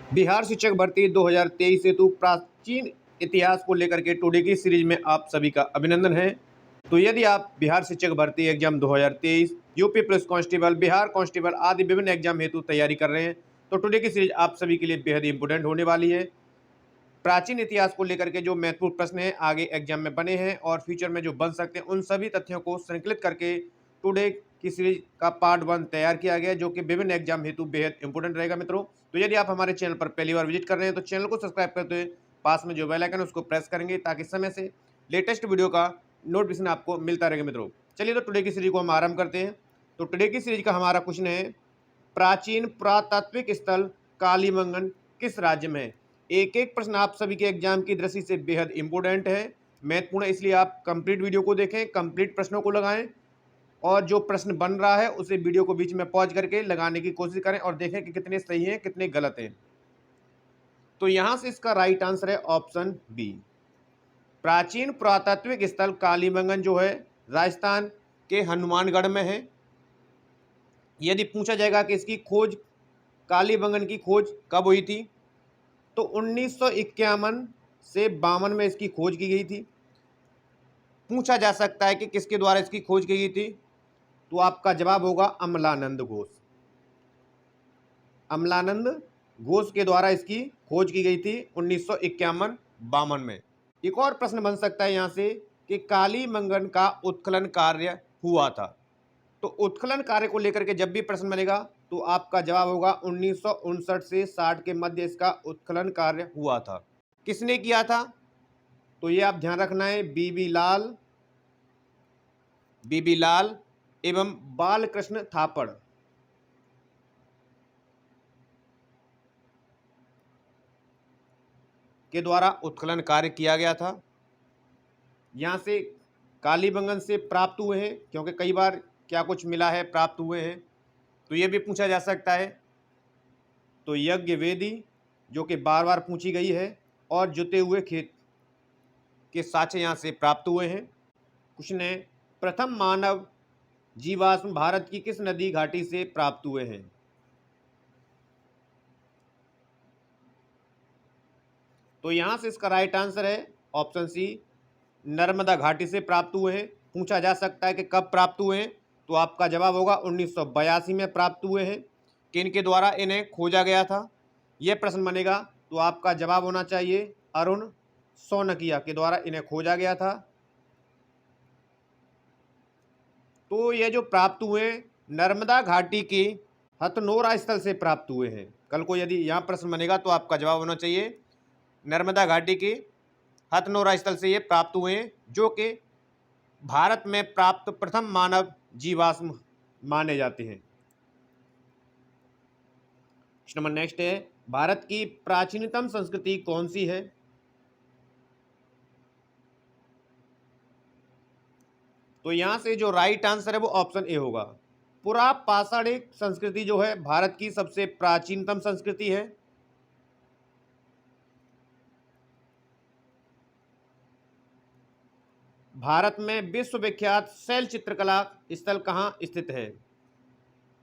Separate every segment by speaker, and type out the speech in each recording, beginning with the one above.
Speaker 1: बिहार शिक्षक भर्ती 2023 हेतु प्राचीन इतिहास को लेकर के टुडे की सीरीज में आप सभी का अभिनंदन है। तो यदि आप बिहार शिक्षक भर्ती exam 2023, UP police constable, Bihar constable आदि विभिन्न एग्जाम हेतु तैयारी कर रहे हैं तो टुडे की सीरीज आप सभी के लिए बेहद इंपॉर्टेंट होने वाली है। प्राचीन इतिहास को लेकर के जो महत्वपूर्ण प्रश्न हैं आगे एग्जाम में बने हैं और फ्यूचर में जो बन सकते हैं उन सभी तथ्यों को संकलित करके टुडे की सीरीज का पार्ट 1 तैयार किया गया है, जो कि विभिन्न एग्जाम हेतु बेहद इंपॉर्टेंट रहेगा मित्रों। तो यदि आप हमारे चैनल पर पहली बार विजिट कर रहे हैं तो चैनल को सब्सक्राइब करते हुए पास में जो बेल आइकन है उसको प्रेस करेंगे ताकि समय से लेटेस्ट वीडियो का नोटिफिकेशन आपको मिलता रहेगा मित्रों। चलिए तो टुडे की सीरीज को हम आरंभ करते हैं। तो टुडे की सीरीज का हमारा क्वेश्चन है, प्राचीन पुरातात्विक स्थल कालीबंगन किस राज्य में है। एक एक प्रश्न आप सभी के एग्जाम की दृष्टि से बेहद इंपॉर्टेंट है, महत्वपूर्ण है, इसलिए आप कंप्लीट वीडियो को देखें, कंप्लीट प्रश्नों को लगाएं और जो प्रश्न बन रहा है उसे वीडियो को बीच में पॉज करके लगाने की कोशिश करें और देखें कि कितने सही हैं कितने गलत हैं। तो यहां से इसका राइट आंसर है ऑप्शन बी। प्राचीन पुरातात्विक स्थल कालीबंगन जो है राजस्थान के हनुमानगढ़ में है। यदि पूछा जाएगा कि इसकी खोज, कालीबंगन की खोज कब हुई थी, तो 1951 से 52 में इसकी खोज की गई थी। पूछा जा सकता है कि किसके द्वारा इसकी खोज की गई थी, तो आपका जवाब होगा अमलानंद घोष। अमलानंद घोष के द्वारा इसकी खोज की गई थी 1951-52 में। एक और प्रश्न बन सकता है यहाँ से कि कालीबंगन का उत्खनन कार्य हुआ था, तो उत्खनन कार्य को लेकर के जब भी प्रश्न बनेगा तो आपका जवाब होगा 1959 से 60 के मध्य इसका उत्खनन कार्य हुआ था। किसने किया था, तो ये आप ध्यान रखना है, बीबी लाल एवं बालकृष्ण थापड़ के द्वारा उत्खनन कार्य किया गया था। यहाँ से कालीबंगन से प्राप्त हुए हैं, क्योंकि कई बार क्या कुछ मिला है, प्राप्त हुए हैं, तो ये भी पूछा जा सकता है। तो यज्ञ वेदी जो कि बार बार पूछी गई है, और जुते हुए खेत के साक्ष्य यहाँ से प्राप्त हुए हैं। क्वेश्चन है, प्रथम मानव जीवाश्म भारत की किस नदी घाटी से प्राप्त हुए हैं। तो यहाँ से इसका राइट आंसर है ऑप्शन सी, नर्मदा घाटी से प्राप्त हुए हैं। पूछा जा सकता है कि कब प्राप्त हुए हैं, तो आपका जवाब होगा 1982 में प्राप्त हुए हैं। किनके द्वारा इन्हें खोजा गया था, यह प्रश्न बनेगा, तो आपका जवाब होना चाहिए अरुण सौनकिया के द्वारा इन्हें खोजा गया था। तो ये जो प्राप्त हुए नर्मदा घाटी के हथनोरा स्थल से प्राप्त हुए हैं। कल को यदि यहाँ प्रश्न बनेगा तो आपका जवाब होना चाहिए नर्मदा घाटी के हथनोरा स्थल से ये प्राप्त हुए हैं, जो कि भारत में प्राप्त प्रथम मानव जीवाश्म माने जाते हैं। नंबर नेक्स्ट है, भारत की प्राचीनतम संस्कृति कौन सी है। तो यहां से जो राइट आंसर है वो ऑप्शन ए होगा। पुरा पाषाणिक संस्कृति जो है भारत की सबसे प्राचीनतम संस्कृति है। भारत में विश्वविख्यात शैल चित्रकला स्थल कहाँ स्थित है,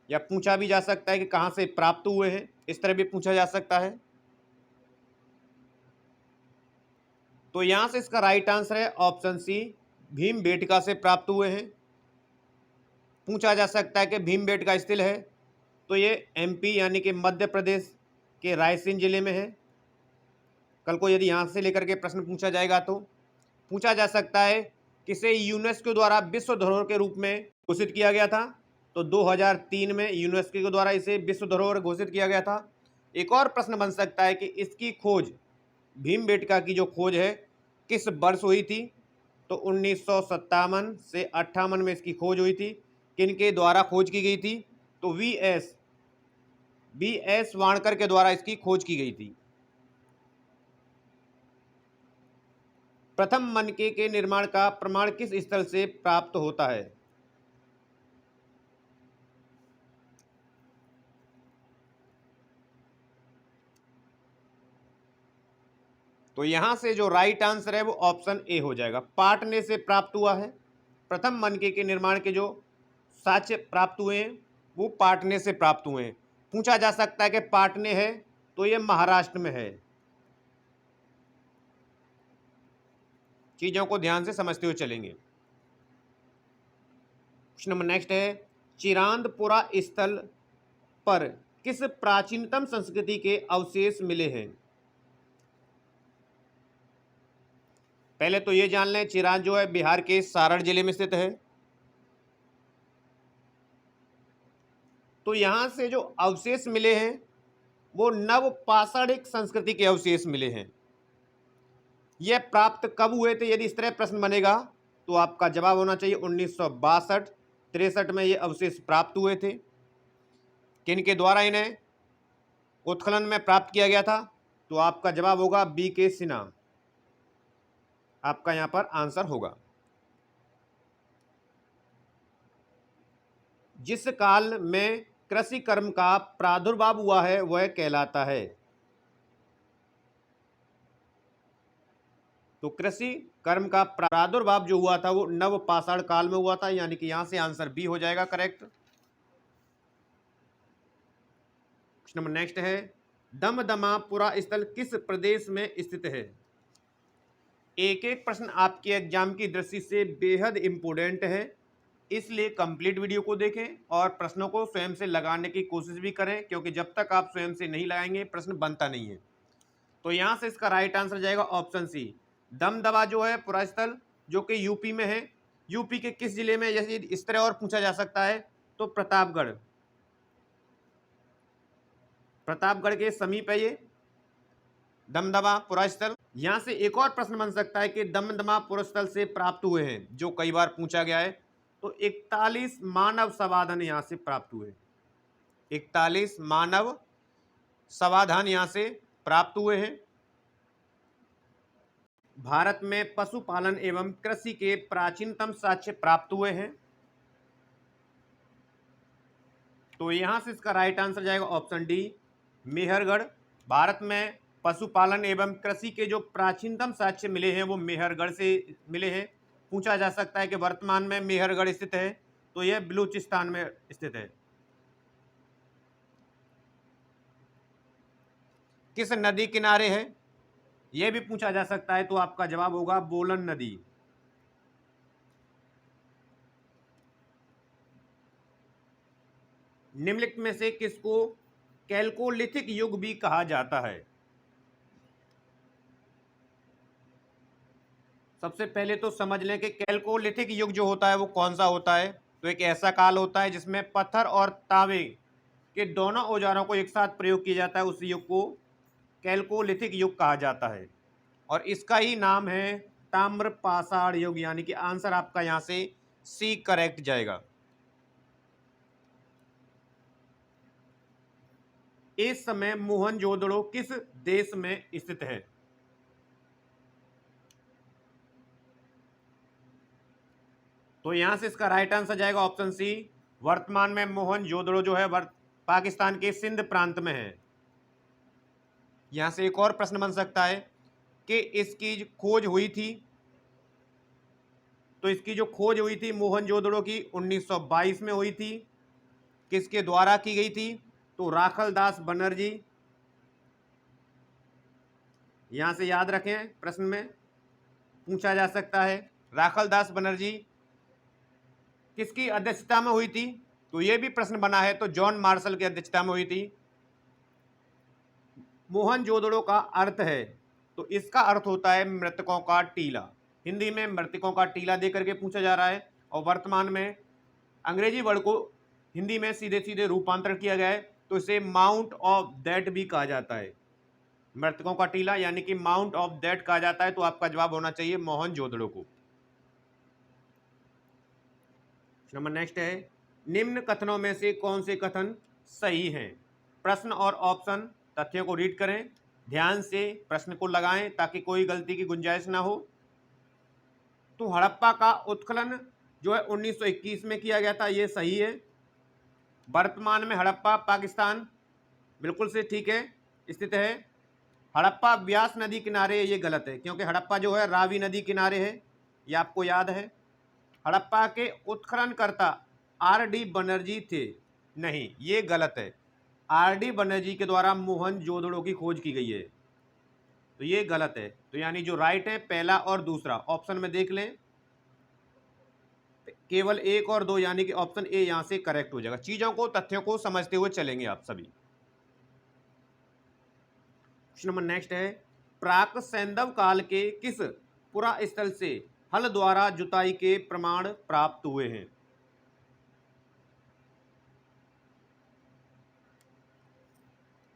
Speaker 1: या पूछा भी जा सकता है कि कहाँ से प्राप्त हुए हैं, इस तरह भी पूछा जा सकता है। तो यहां से इसका राइट आंसर है ऑप्शन सी, भीमबेटका से प्राप्त हुए हैं। पूछा जा सकता है कि भीमबेटका स्थित है, तो ये एमपी यानी कि मध्य प्रदेश के रायसेन जिले में है। कल को यदि यहाँ से लेकर के प्रश्न पूछा जाएगा तो पूछा जा सकता है किसे यूनेस्को द्वारा विश्व धरोहर के रूप में घोषित किया गया था, तो 2003 में यूनेस्को के द्वारा इसे विश्व धरोहर घोषित किया गया था। एक और प्रश्न बन सकता है कि इसकी खोज, भीमबेटका की जो खोज है किस वर्ष हुई थी, तो 1957 से 58 में इसकी खोज हुई थी। किनके द्वारा खोज की गई थी, तो वी एस वाणकर के द्वारा इसकी खोज की गई थी। प्रथम मनके के निर्माण का प्रमाण किस स्थल से प्राप्त होता है। तो यहां से जो राइट आंसर है वो ऑप्शन ए हो जाएगा, पाटने से प्राप्त हुआ है। प्रथम मनके के निर्माण के जो साक्ष्य प्राप्त हुए हैं वो पाटने से प्राप्त हुए हैं। पूछा जा सकता है कि पाटने है तो ये महाराष्ट्र में है। चीजों को ध्यान से समझते हुए चलेंगे। क्वेश्चन नंबर नेक्स्ट है, चिरांदपुरा स्थल पर किस प्राचीनतम संस्कृति के अवशेष मिले हैं? पहले तो ये जान लें, चिरांद जो है बिहार के सारण जिले में स्थित है। तो यहां से जो अवशेष मिले हैं वो नवपाषाणिक संस्कृति के अवशेष मिले हैं। यह प्राप्त कब हुए थे? यदि इस तरह प्रश्न बनेगा तो आपका जवाब होना चाहिए 1962-63 में ये अवशेष प्राप्त हुए थे। किनके द्वारा इन्हें उत्खनन में प्राप्त किया गया था? तो आपका जवाब होगा B.K. सिन्हा, आपका यहां पर आंसर होगा। जिस काल में कृषि कर्म का प्रादुर्भाव हुआ है वह कहलाता है। तो कृषि कर्म का प्रादुर्भाव जो हुआ था वो नवपाषाण काल में हुआ था, यानी कि यहां से आंसर बी हो जाएगा करेक्ट। क्वेश्चन नंबर नेक्स्ट है, दमदमापुरा स्थल किस प्रदेश में स्थित है? एक एक प्रश्न आपके एग्जाम की दृष्टि से बेहद इंपोर्टेंट है, इसलिए कंप्लीट वीडियो को देखें और प्रश्नों को स्वयं से लगाने की कोशिश भी करें, क्योंकि जब तक आप स्वयं से नहीं लगाएंगे प्रश्न बनता नहीं है। तो यहां से इसका राइट आंसर जाएगा ऑप्शन सी, दमदमा जो है पुरा स्थल जो कि यूपी में है। यूपी के किस जिले में? जैसे इस तरह और पूछा जा सकता है तो प्रतापगढ़, प्रतापगढ़ के समीप है ये दमदमा पुरा स्थल। यहां से एक और प्रश्न बन सकता है कि दमदमा पुरा स्थल से प्राप्त हुए हैं, जो कई बार पूछा गया है। तो 41 मानव समाधान यहां से प्राप्त हुए, 41 मानव समाधान यहां से प्राप्त हुए हैं। भारत में पशुपालन एवं कृषि के प्राचीनतम साक्ष्य प्राप्त हुए हैं। तो यहां से इसका राइट आंसर जाएगा ऑप्शन डी, मेहरगढ़। भारत में पशुपालन एवं कृषि के जो प्राचीनतम साक्ष्य मिले हैं वो मेहरगढ़ से मिले हैं। पूछा जा सकता है कि वर्तमान में मेहरगढ़ स्थित है, तो यह बलूचिस्तान में स्थित है। किस नदी किनारे है? यह भी पूछा जा सकता है, तो आपका जवाब होगा बोलन नदी। निम्नलिखित में से किसको कैल्कोलिथिक युग भी कहा जाता है? सबसे पहले तो समझ लें कि कैल्कोलिथिक युग जो होता है वो कौन सा होता है। तो एक ऐसा काल होता है जिसमें पत्थर और तांबे के दोनों औजारों को एक साथ प्रयोग किया जाता है। उस युग को कैल्कोलिथिक युग कहा जाता है और इसका ही नाम है ताम्रपाषाण युग, यानी कि आंसर आपका यहां से सी करेक्ट जाएगा। इस समय मोहनजोदड़ो किस देश में स्थित है? तो यहां से इसका राइट आंसर जाएगा ऑप्शन सी, वर्तमान में मोहनजोदड़ो जो है पाकिस्तान के सिंध प्रांत में है। यहां से एक और प्रश्न बन सकता है कि इसकी खोज हुई थी, तो इसकी जो खोज हुई थी मोहनजोदड़ो की 1922 में हुई थी। किसके द्वारा की गई थी? तो राखलदास बनर्जी। यहां से याद रखें, प्रश्न में पूछा जा सकता है राखलदास बनर्जी किसकी अध्यक्षता में हुई थी? तो यह भी प्रश्न बना है, तो जॉन मार्शल की अध्यक्षता में हुई थी। मोहनजोदड़ो का अर्थ है, तो इसका अर्थ होता है मृतकों का टीला। हिंदी में मृतकों का टीला देकर के पूछा जा रहा है और वर्तमान में अंग्रेजी वर्ड को हिंदी में सीधे सीधे रूपांतरण किया गया है, तो इसे माउंट ऑफ डेथ भी कहा जाता है। मृतकों का टीला यानी कि माउंट ऑफ डेथ कहा जाता है। तो आपका जवाब होना चाहिए मोहनजोदड़ो को। नंबर नेक्स्ट है, निम्न कथनों में से कौन से कथन सही हैं? प्रश्न और ऑप्शन तथ्यों को रीड करें, ध्यान से प्रश्न को लगाएं ताकि कोई गलती की गुंजाइश ना हो। तो हड़प्पा का उत्खनन जो है 1921 में किया गया था, यह सही है। वर्तमान में हड़प्पा पाकिस्तान बिल्कुल से ठीक है स्थित है। हड़प्पा ब्यास नदी किनारे, ये गलत है क्योंकि हड़प्पा जो है रावी नदी किनारे है, ये आपको याद है। हड़प्पा के उत्खननकर्ता R.D. बनर्जी थे, नहीं ये गलत है। आर.डी. बनर्जी के द्वारा मोहनजोदड़ो की खोज की गई है, तो ये गलत है। तो यानी जो राइट है पहला और दूसरा, ऑप्शन में देख लें, केवल 1 और 2, यानी कि ऑप्शन ए यहां से करेक्ट हो जाएगा। चीजों को, तथ्यों को समझते हुए चलेंगे आप सभी। क्वेश्चन नंबर नेक्स्ट है, प्राक सैंधव काल के किस पुरा स्थल से हल द्वारा जुताई के प्रमाण प्राप्त हुए हैं?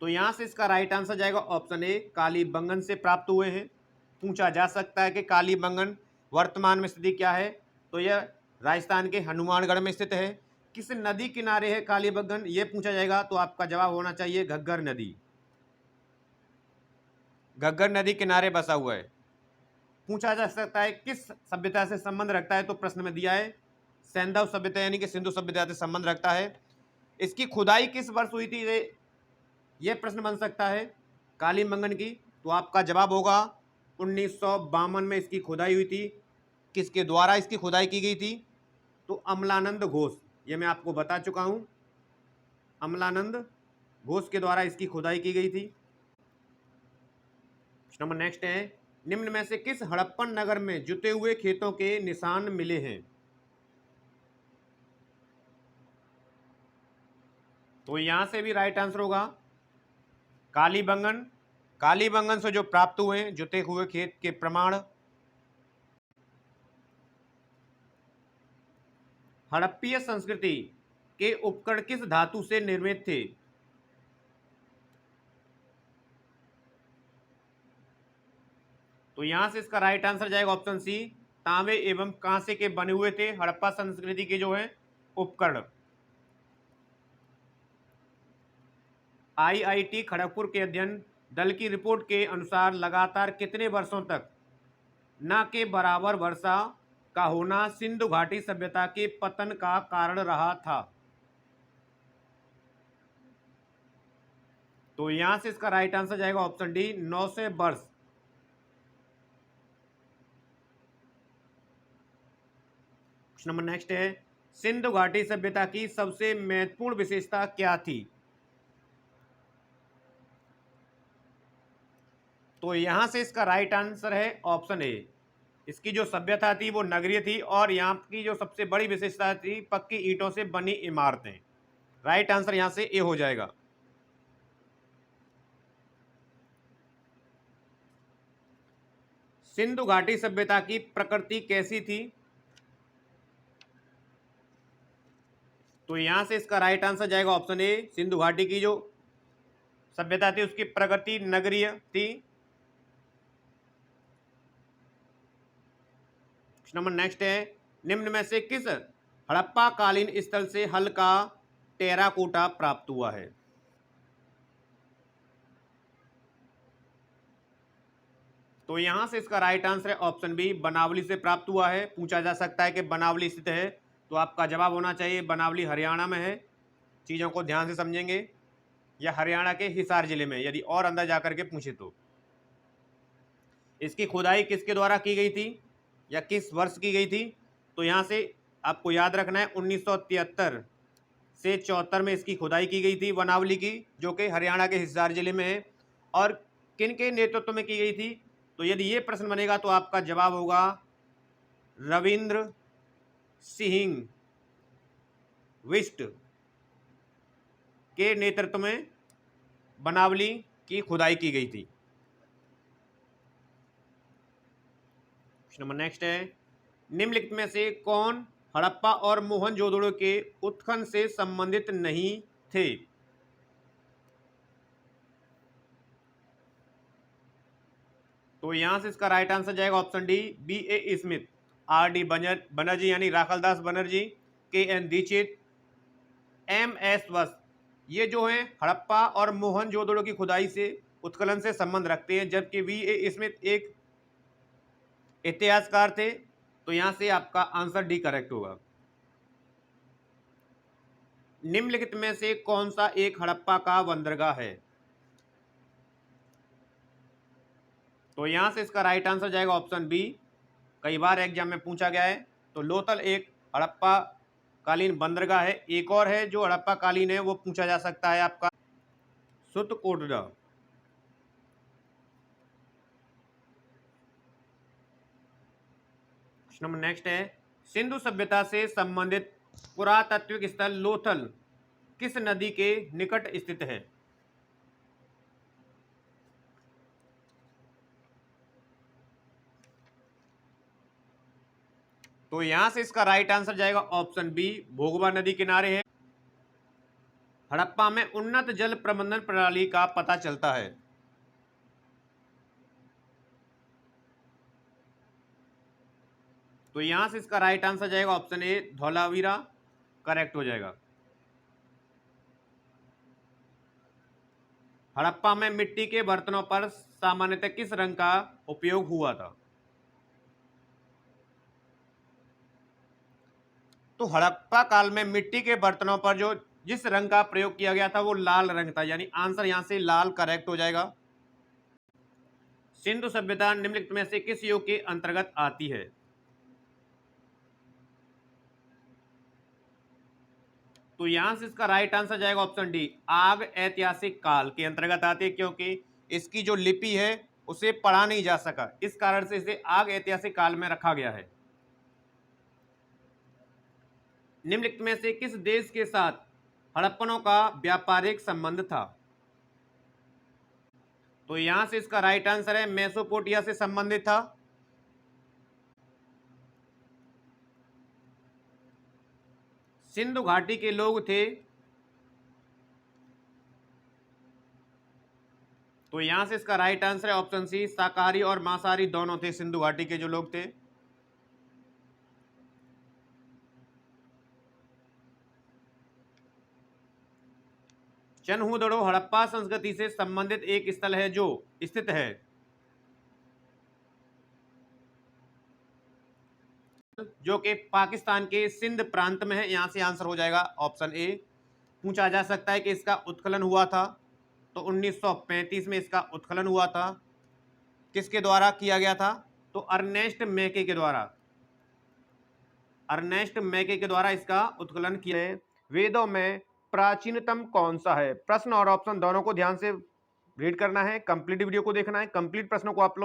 Speaker 1: तो यहां से इसका राइट आंसर जाएगा ऑप्शन ए, कालीबंगन से प्राप्त हुए हैं। पूछा जा सकता है कि कालीबंगन वर्तमान में स्थिति क्या है, तो यह राजस्थान के हनुमानगढ़ में स्थित है। किस नदी किनारे है कालीबंगन, यह पूछा जाएगा, तो आपका जवाब होना चाहिए घग्गर नदी। घग्गर नदी किनारे बसा हुआ है। पूछा जा सकता है किस सभ्यता से संबंध रखता है, तो प्रश्न में दिया है सैंधव सभ्यता यानी कि सिंधु सभ्यता से संबंध रखता है। इसकी खुदाई किस वर्ष हुई थी, यह प्रश्न बन सकता है कालीबंगन की, तो आपका जवाब होगा 1952 में इसकी खुदाई हुई थी। किसके द्वारा इसकी खुदाई की गई थी, तो अमलानंद घोष, ये मैं आपको बता चुका हूं, अमलानंद घोष के द्वारा इसकी खुदाई की गई थी। नंबर नेक्स्ट है, निम्न में से किस हड़प्पन नगर में जुते हुए खेतों के निशान मिले हैं? तो यहां से भी राइट आंसर होगा कालीबंगन। कालीबंगन से जो प्राप्त हुए हैं जुते हुए खेत के प्रमाण। हड़प्पीय संस्कृति के उपकरण किस धातु से निर्मित थे? तो यहां से इसका राइट आंसर जाएगा ऑप्शन सी, तांबे एवं कांसे के बने हुए थे हड़प्पा संस्कृति के जो है उपकरण। आईआईटी खड़गपुर के अध्ययन दल की रिपोर्ट के अनुसार लगातार कितने वर्षों तक न के बराबर वर्षा का होना सिंधु घाटी सभ्यता के पतन का कारण रहा था? तो यहां से इसका राइट आंसर जाएगा ऑप्शन डी, 900 वर्ष। नंबर नेक्स्ट है, सिंधु घाटी सभ्यता की सबसे महत्वपूर्ण विशेषता क्या थी? तो यहां से इसका राइट आंसर है ऑप्शन ए, इसकी जो सभ्यता थी वो नगरीय थी और यहाँ की जो सबसे बड़ी विशेषता थी पक्की ईंटों से बनी इमारतें। राइट आंसर यहां से ए हो जाएगा। सिंधु घाटी सभ्यता की प्रकृति कैसी थी? तो यहां से इसका राइट आंसर जाएगा ऑप्शन ए, सिंधु घाटी की जो सभ्यता थी उसकी प्रगति नगरीय थी। नंबर नेक्स्ट है, निम्न में से किस हड़प्पा कालीन स्थल से हल का टेराकोटा प्राप्त हुआ है? तो यहां से इसका राइट आंसर है ऑप्शन बी, बनावली से प्राप्त हुआ है। पूछा जा सकता है कि बनावली स्थित है, तो आपका जवाब होना चाहिए बनावली हरियाणा में है। चीज़ों को ध्यान से समझेंगे, या हरियाणा के हिसार जिले में, यदि और अंदर जाकर के पूछे तो। इसकी खुदाई किसके द्वारा की गई थी या किस वर्ष की गई थी? तो यहाँ से आपको याद रखना है 1973 से 74 में इसकी खुदाई की गई थी बनावली की, जो कि हरियाणा के हिसार जिले में है। और किन के नेतृत्व में की गई थी? तो यदि ये प्रश्न बनेगा तो आपका जवाब होगा रविंद्र सिंह बिष्ट के नेतृत्व में बनावली की खुदाई की गई थी। नंबर नेक्स्ट है, निम्नलिखित में से कौन हड़प्पा और मोहनजोदड़ो के उत्खनन से संबंधित नहीं थे? तो यहां से इसका राइट आंसर जाएगा option D, B A. Smith, R D. Banerjee यानी राखलदास बनर्जी, के.एन. दीक्षित, एम.एस. वस्त, ये जो है हड़प्पा और मोहनजोदड़ो की खुदाई से उत्खनन से संबंध रखते हैं, जबकि बी.ए. स्मिथ एक इतिहासकार थे। तो यहां से आपका आंसर डी करेक्ट होगा। निम्नलिखित में से कौन सा एक हड़प्पा का बंदरगाह है? तो यहां से इसका राइट आंसर जाएगा ऑप्शन बी, कई बार एग्जाम में पूछा गया है। तो लोथल एक हड़प्पा कालीन बंदरगाह है। एक और है जो हड़प्पा कालीन है, वो पूछा जा सकता है आपका सुतकोटदा। क्वेश्चन नंबर नेक्स्ट है, सिंधु सभ्यता से संबंधित पुरातात्विक स्थल लोथल किस नदी के निकट स्थित है? तो यहां से इसका राइट आंसर जाएगा ऑप्शन बी, भोगवा नदी किनारे है। हड़प्पा में उन्नत जल प्रबंधन प्रणाली का पता चलता है। तो यहां से इसका राइट आंसर जाएगा ऑप्शन ए, धौलावीरा करेक्ट हो जाएगा। हड़प्पा में मिट्टी के बर्तनों पर सामान्यतः किस रंग का उपयोग हुआ था? तो हड़प्पा काल में मिट्टी के बर्तनों पर जो जिस रंग का प्रयोग किया गया था वो लाल रंग था, यानी आंसर यहां से लाल करेक्ट हो जाएगा। सिंधु सभ्यता निम्नलिखित में से किस युग के अंतर्गत आती है? तो यहां से इसका राइट आंसर जाएगा ऑप्शन डी, आग ऐतिहासिक काल के अंतर्गत आती है, क्योंकि इसकी जो लिपि है उसे पढ़ा नहीं जा सका, इस कारण से इसे आग ऐतिहासिक काल में रखा गया है। निम्नलिखित में से किस देश के साथ हड़प्पनों का व्यापारिक संबंध था? तो यहां से इसका राइट आंसर है मेसोपोटामिया से संबंधित था। सिंधु घाटी के लोग थे, तो यहां से इसका राइट आंसर है ऑप्शन सी, शाकाहारी और मांसाहारी दोनों थे सिंधु घाटी के जो लोग थे। चनहूदड़ो हड़प्पा संस्कृति से संबंधित एक स्थल है जो स्थित है जो कि पाकिस्तान के सिंध प्रांत में है। यहां से आंसर हो जाएगा ऑप्शन ए। पूछा जा सकता है कि इसका उत्खनन हुआ था, तो 1935 में इसका उत्खनन हुआ था। किसके द्वारा किया गया था? तो अर्नेस्ट मैके के द्वारा। अर्नेस्ट मैके के द्वारा इसका उत्खनन किया है। वेदों में प्राचीनतम कौन सा है? प्रश्न और ऑप्शन दोनों को ध्यान से रीड करना है, कंप्लीट वीडियो को देखना है, कंप्लीट प्रश्नों को आप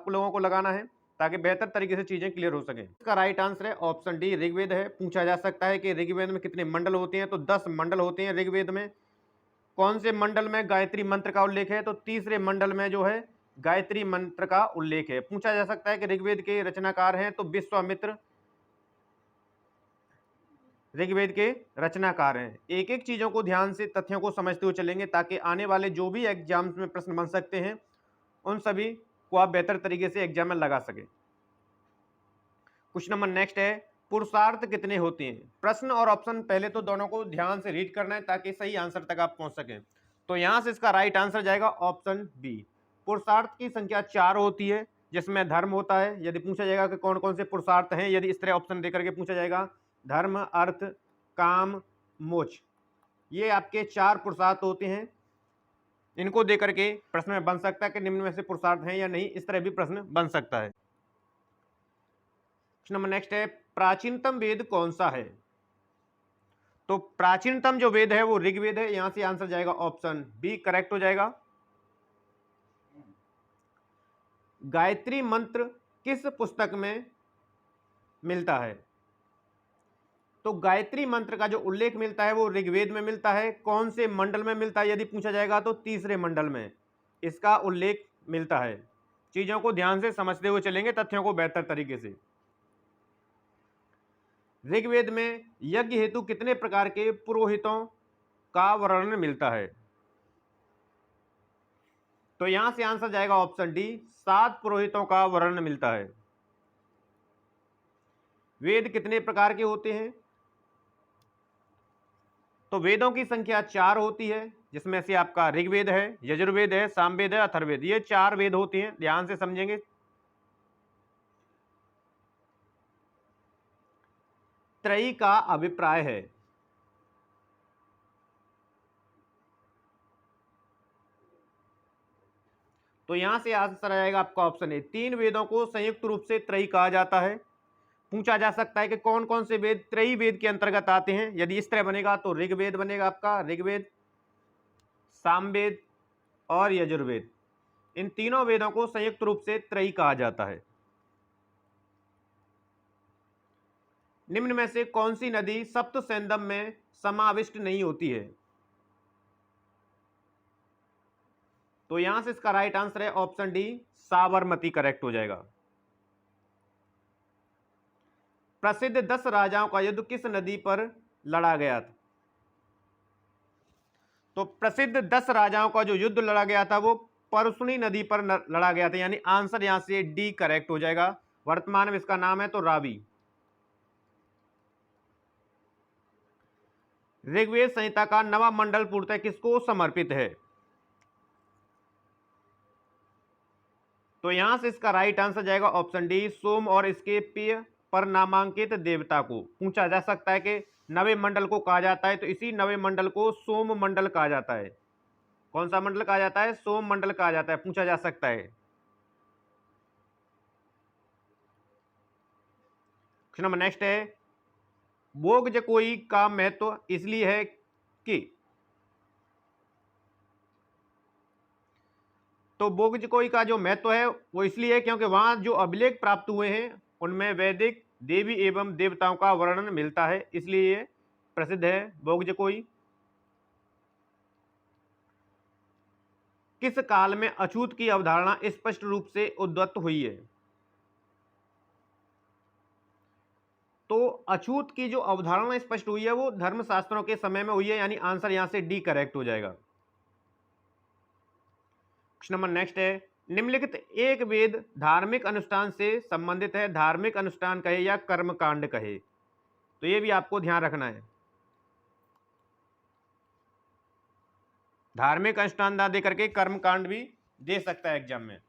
Speaker 1: लोगों को लगाना है ताकि बेहतर तरीके से चीजें क्लियर हो सके। इसका राइट आंसर है ऑप्शन डी, ऋग्वेद है। पूछा जा सकता है कि ऋग्वेद में कितने मंडल होते हैं? तो 10 मंडल होते हैं ऋग्वेद में। कौन से मंडल में गायत्री मंत्र का उल्लेख है? तो तीसरे मंडल में जो है गायत्री मंत्र का उल्लेख है। पूछा जा सकता है कि ऋग्वेद के रचनाकार हैं, तो विश्वामित्र ऋग्वेद के रचनाकार हैं। एक एक चीजों को ध्यान से तथ्यों को समझते हुए चलेंगे ताकि आने वाले जो भी एग्जाम्स में प्रश्न बन सकते हैं उन सभी को आप बेहतर तरीके से एग्जाम में लगा सके। क्वेश्चन नंबर नेक्स्ट है, पुरुषार्थ कितने होते हैं? प्रश्न और ऑप्शन पहले तो दोनों को ध्यान से रीड करना है ताकि सही आंसर तक आप पहुंच सकें। तो यहां से इसका राइट आंसर जाएगा ऑप्शन बी, पुरुषार्थ की संख्या 4 होती है, जिसमें धर्म होता है। यदि पूछा जाएगा कि कौन कौन से पुरुषार्थ हैं, यदि इस तरह ऑप्शन देकर के पूछा जाएगा, धर्म, अर्थ, काम, मोक्ष, ये आपके 4 पुरुषार्थ होते हैं। इनको देकर के प्रश्न में बन सकता है कि निम्न में से पुरुषार्थ हैं या नहीं, इस तरह भी प्रश्न बन सकता है। क्वेश्चन नंबर नेक्स्ट है, प्राचीनतम वेद कौन सा है? तो प्राचीनतम जो वेद है वो ऋग्वेद है। यहां से आंसर जाएगा ऑप्शन बी, करेक्ट हो जाएगा। गायत्री मंत्र किस पुस्तक में मिलता है? तो गायत्री मंत्र का जो उल्लेख मिलता है वो ऋग्वेद में मिलता है। कौन से मंडल में मिलता है यदि पूछा जाएगा, तो तीसरे मंडल में इसका उल्लेख मिलता है। चीजों को ध्यान से समझते हुए चलेंगे, तथ्यों को बेहतर तरीके से। ऋग्वेद में यज्ञ हेतु कितने प्रकार के पुरोहितों का वर्णन मिलता है? तो यहां से आंसर जाएगा ऑप्शन डी, 7 पुरोहितों का वर्णन मिलता है। वेद कितने प्रकार के होते हैं? तो वेदों की संख्या 4 होती है, जिसमें से आपका ऋग्वेद है, यजुर्वेद है, सामवेद है, अथर्ववेद, ये 4 वेद होते हैं। ध्यान से समझेंगे। त्रयी का अभिप्राय है? तो यहां से आंसर आएगा आपका ऑप्शन ए, 3 वेदों को संयुक्त रूप से त्रयी कहा जाता है। पूछा जा सकता है कि कौन कौन से वेद त्रयी वेद के अंतर्गत आते हैं। यदि इस तरह बनेगा तो ऋग्वेद बनेगा आपका, ऋग्वेद, सामवेद, और यजुर्वेद, इन तीनों वेदों को संयुक्त रूप से त्रयी कहा जाता है। निम्न में से कौन सी नदी सप्तसैंधव में समाविष्ट नहीं होती है? तो यहां से इसका राइट आंसर है ऑप्शन डी, साबरमती करेक्ट हो जाएगा। प्रसिद्ध 10 राजाओं का युद्ध किस नदी पर लड़ा गया था? तो प्रसिद्ध 10 राजाओं का जो युद्ध लड़ा गया था वो परसुनी नदी पर लड़ा गया था, यानी आंसर यहां से डी करेक्ट हो जाएगा। वर्तमान में इसका नाम है तो रावी। ऋग्वेद संहिता का नवा मंडल पूर्णतः किसको समर्पित है? तो यहां से इसका राइट आंसर जाएगा ऑप्शन डी, सोम और इसके पेय पर नामांकित देवता को। पूछा जा सकता है कि नवे मंडल को कहा जाता है, तो इसी नवे मंडल को सोम मंडल कहा जाता है। कौन सा मंडल कहा जाता है? सोम मंडल कहा जाता है, पूछा जा सकता है। क्वेश्चन नंबर नेक्स्ट है, बोगजकोई का महत्व इसलिए है कि, तो बोगजकोई का जो महत्व है वो इसलिए है क्योंकि वहां जो अभिलेख प्राप्त हुए हैं उनमें वैदिक देवी एवं देवताओं का वर्णन मिलता है, इसलिए ये प्रसिद्ध है बोगजकोई। किस काल में अछूत की अवधारणा स्पष्ट रूप से उद्भूत हुई है? तो अछूत की जो अवधारणा स्पष्ट हुई है वो धर्मशास्त्रों के समय में हुई है, यानी आंसर यहां से डी करेक्ट हो जाएगा। क्वेश्चन नंबर नेक्स्ट है, निम्नलिखित एक वेद धार्मिक अनुष्ठान से संबंधित है, धार्मिक अनुष्ठान कहे या कर्मकांड कहे? तो ये भी आपको ध्यान रखना है। धार्मिक अनुष्ठान ना दे करके कर्मकांड भी दे सकता है एग्जाम में।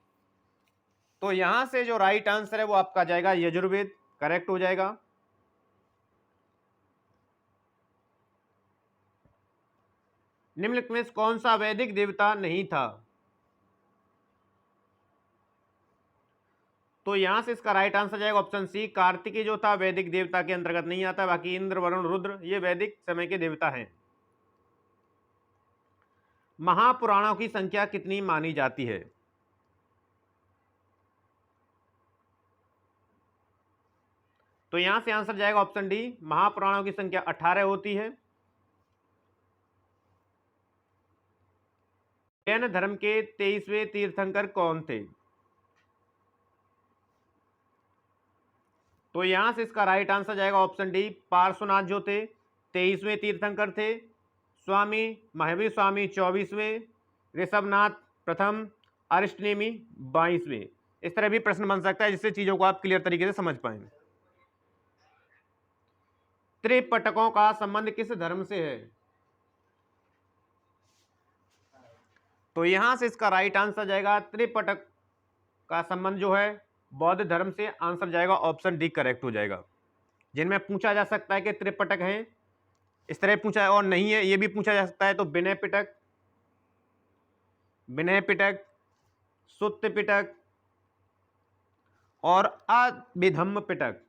Speaker 1: तो यहां से जो राइट आंसर है वो आपका जाएगा यजुर्वेद, करेक्ट हो जाएगा। निम्नलिखित में कौन सा वैदिक देवता नहीं था? तो यहां से इसका राइट आंसर जाएगा ऑप्शन सी, कार्तिकेय जो था वैदिक देवता के अंतर्गत नहीं आता, बाकी इंद्र, वरुण, रुद्र ये वैदिक समय के देवता हैं। महापुराणों की संख्या कितनी मानी जाती है? तो यहां से आंसर जाएगा ऑप्शन डी, महापुराणों की संख्या 18 होती है। जैन धर्म के 23वें तीर्थंकर कौन थे? तो यहां से इसका राइट आंसर जाएगा ऑप्शन डी, पार्श्वनाथ जो थे 23वें तीर्थंकर थे, स्वामी महावीर स्वामी 24वें, ऋषभनाथ प्रथम, अरिष्टनेमी 22वें। इस तरह भी प्रश्न बन सकता है जिससे चीजों को आप क्लियर तरीके से समझ पाएंगे। त्रिपटकों का संबंध किस धर्म से है? तो यहां से इसका राइट आंसर जाएगा त्रिपटक का संबंध जो है बौद्ध धर्म से, आंसर जाएगा ऑप्शन डी करेक्ट हो जाएगा। जिनमें पूछा जा सकता है कि त्रिपटक हैं, इस तरह पूछा है, और नहीं है ये भी पूछा जा सकता है, तो विनय पिटक, विनय पिटक, सुत्त पिटक और अभिधम्म पिटक,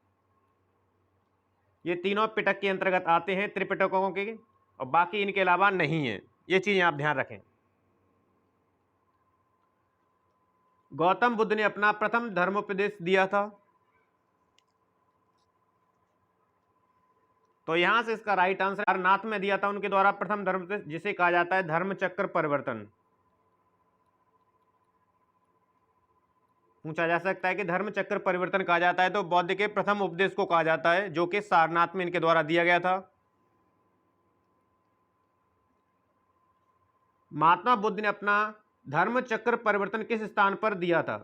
Speaker 1: ये तीनों पिटक के अंतर्गत आते हैं त्रिपिटकों के, और बाकी इनके अलावा नहीं है। ये चीजें आप ध्यान रखें। गौतम बुद्ध ने अपना प्रथम धर्मोपदेश दिया था? तो यहां से इसका राइट आंसर सारनाथ में दिया था उनके द्वारा प्रथम धर्मोपदेश, जिसे कहा जाता है धर्मचक्र परिवर्तन। पूछा जा सकता है कि धर्मचक्र परिवर्तन कहा जाता है तो बौद्ध के प्रथम उपदेश को कहा जाता है, जो कि सारनाथ में इनके द्वारा दिया गया था। महात्मा बुद्ध ने अपना धर्मचक्र परिवर्तन किस स्थान पर दिया था?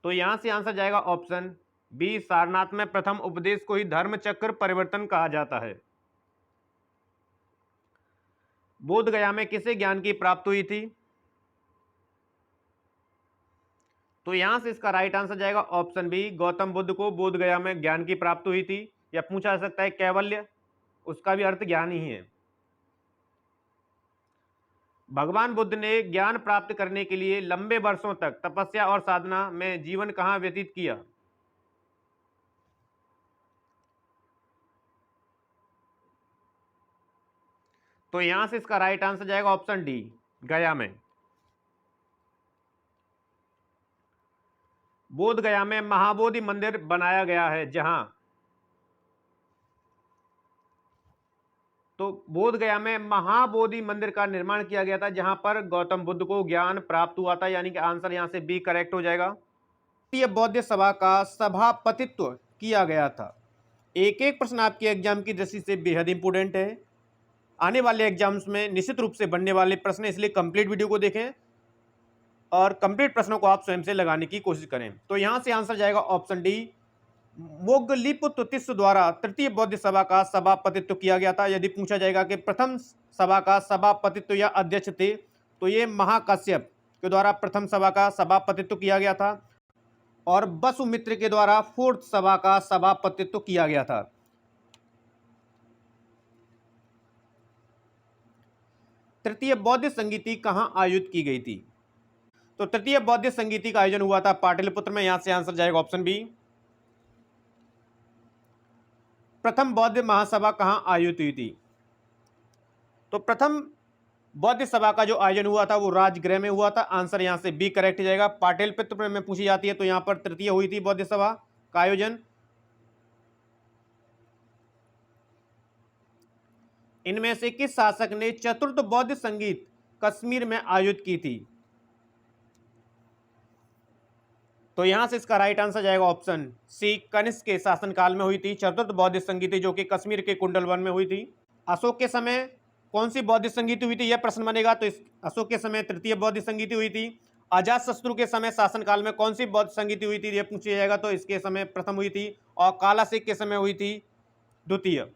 Speaker 1: तो यहां से आंसर जाएगा ऑप्शन बी, सारनाथ में प्रथम उपदेश को ही धर्मचक्र परिवर्तन कहा जाता है। बोध गया में किसे ज्ञान की प्राप्ति हुई थी? तो यहां से इसका राइट आंसर जाएगा ऑप्शन बी, गौतम बुद्ध को बोध गया में ज्ञान की प्राप्ति हुई थी। या पूछा जा सकता है कैवल्य, उसका भी अर्थ ज्ञान ही है। भगवान बुद्ध ने ज्ञान प्राप्त करने के लिए लंबे वर्षों तक तपस्या और साधना में जीवन कहां व्यतीत किया? तो यहां से इसका राइट आंसर जाएगा ऑप्शन डी, गया में। बोध गया में महाबोधि मंदिर बनाया गया है, जहां तो बोध गया में महाबोधि मंदिर का निर्माण किया गया था, जहां पर गौतम बुद्ध को ज्ञान प्राप्त हुआ था, यानी कि आंसर यहां से बी करेक्ट हो जाएगा। ये बौद्ध सभा का सभापतित्व किया गया था। एक एक प्रश्न आपके एग्जाम की दृष्टि से बेहद इंपॉर्टेंट है। आने वाले एग्जाम्स में निश्चित रूप से बनने वाले प्रश्न, इसलिए कंप्लीट वीडियो को देखें और कंप्लीट प्रश्नों को आप स्वयं से लगाने की कोशिश करें। तो यहां से आंसर जाएगा ऑप्शन डी, मोगलिपुत्र तिस्स द्वारा तृतीय बौद्ध सभा का सभापतित्व किया गया था। यदि पूछा जाएगा कि प्रथम सभा का सभापतित्व या अध्यक्ष थे, तो ये महाकाश्यप के द्वारा प्रथम सभा का सभापतित्व किया गया था और वसुमित्र के द्वारा फोर्थ सभा का सभापतित्व किया गया था। तृतीय बौद्ध संगीति कहां आयोजित की गई थी? तो तृतीय बौद्ध संगीति का आयोजन हुआ था पाटलिपुत्र में। यहां से आंसर जाएगा ऑप्शन बी। प्रथम बौद्ध महासभा कहां आयोजित हुई थी? तो प्रथम बौद्ध सभा का जो आयोजन हुआ था वो राजगृह में हुआ था। आंसर यहां से बी करेक्ट हो जाएगा। पाटलिपुत्र में पूछी जाती है तो यहां पर तृतीय हुई थी बौद्ध सभा का आयोजन। इनमें से किस शासक ने चतुर्थ बौद्ध संगीत कश्मीर में आयोजित की थी? तो यहां से इसका राइट आंसर जाएगा ऑप्शन सी, कनिष्क के शासनकाल में हुई थी चतुर्थ बौद्ध संगीति, जो कि कश्मीर के कुंडलवन में हुई थी। अशोक के समय कौन सी बौद्ध संगीति हुई थी, यह प्रश्न बनेगा। तो इस अशोक के समय तृतीय बौद्ध संगीति हुई थी। अजातशत्रु के समय शासनकाल में कौन सी बौद्ध संगीति हुई थी, यह पूछा जाएगा। तो इसके समय प्रथम हुई थी और कालासिक के समय हुई थी द्वितीय।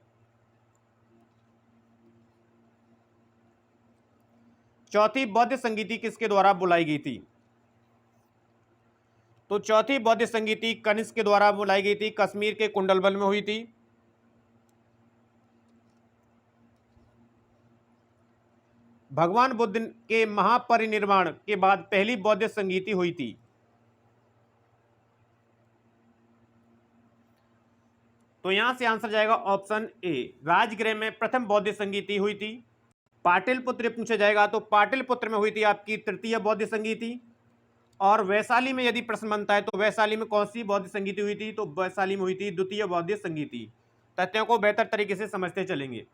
Speaker 1: चौथी बौद्ध संगीति किसके द्वारा बुलाई गई थी? तो चौथी बौद्ध संगीति कनिष्क के द्वारा बुलाई गई थी, कश्मीर के कुंडलवन में हुई थी। भगवान बुद्ध के महापरिनिर्वाण के बाद पहली बौद्ध संगीति हुई थी। तो यहां से आंसर जाएगा ऑप्शन ए, राजगृह में प्रथम बौद्ध संगीति हुई थी। पाटलिपुत्र पूछा जाएगा तो पाटलिपुत्र में हुई थी आपकी तृतीय बौद्ध संगीति। और वैशाली में यदि प्रश्न बनता है तो वैशाली में कौन सी बौद्ध संगीति हुई थी? तो वैशाली में हुई थी द्वितीय बौद्ध संगीति। तथ्यों को बेहतर तरीके से समझते चलेंगे।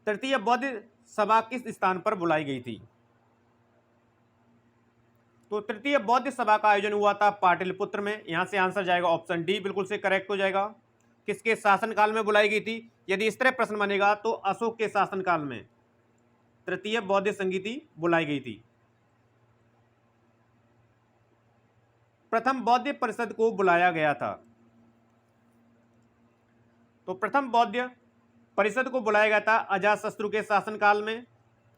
Speaker 1: तृतीय बौद्ध सभा किस स्थान पर बुलाई गई थी? तो तृतीय बौद्ध सभा का आयोजन हुआ था पाटलिपुत्र में। यहां से आंसर जाएगा ऑप्शन डी, बिल्कुल से करेक्ट हो जाएगा। किसके शासनकाल में बुलाई गई थी? यदि इस तरह प्रश्न बनेगा तो अशोक के शासनकाल में तृतीय बौद्ध संगीति बुलाई गई थी। प्रथम बौद्ध परिषद को बुलाया गया था। तो प्रथम बौद्ध परिषद को बुलाया गया था अजातशत्रु के शासनकाल में।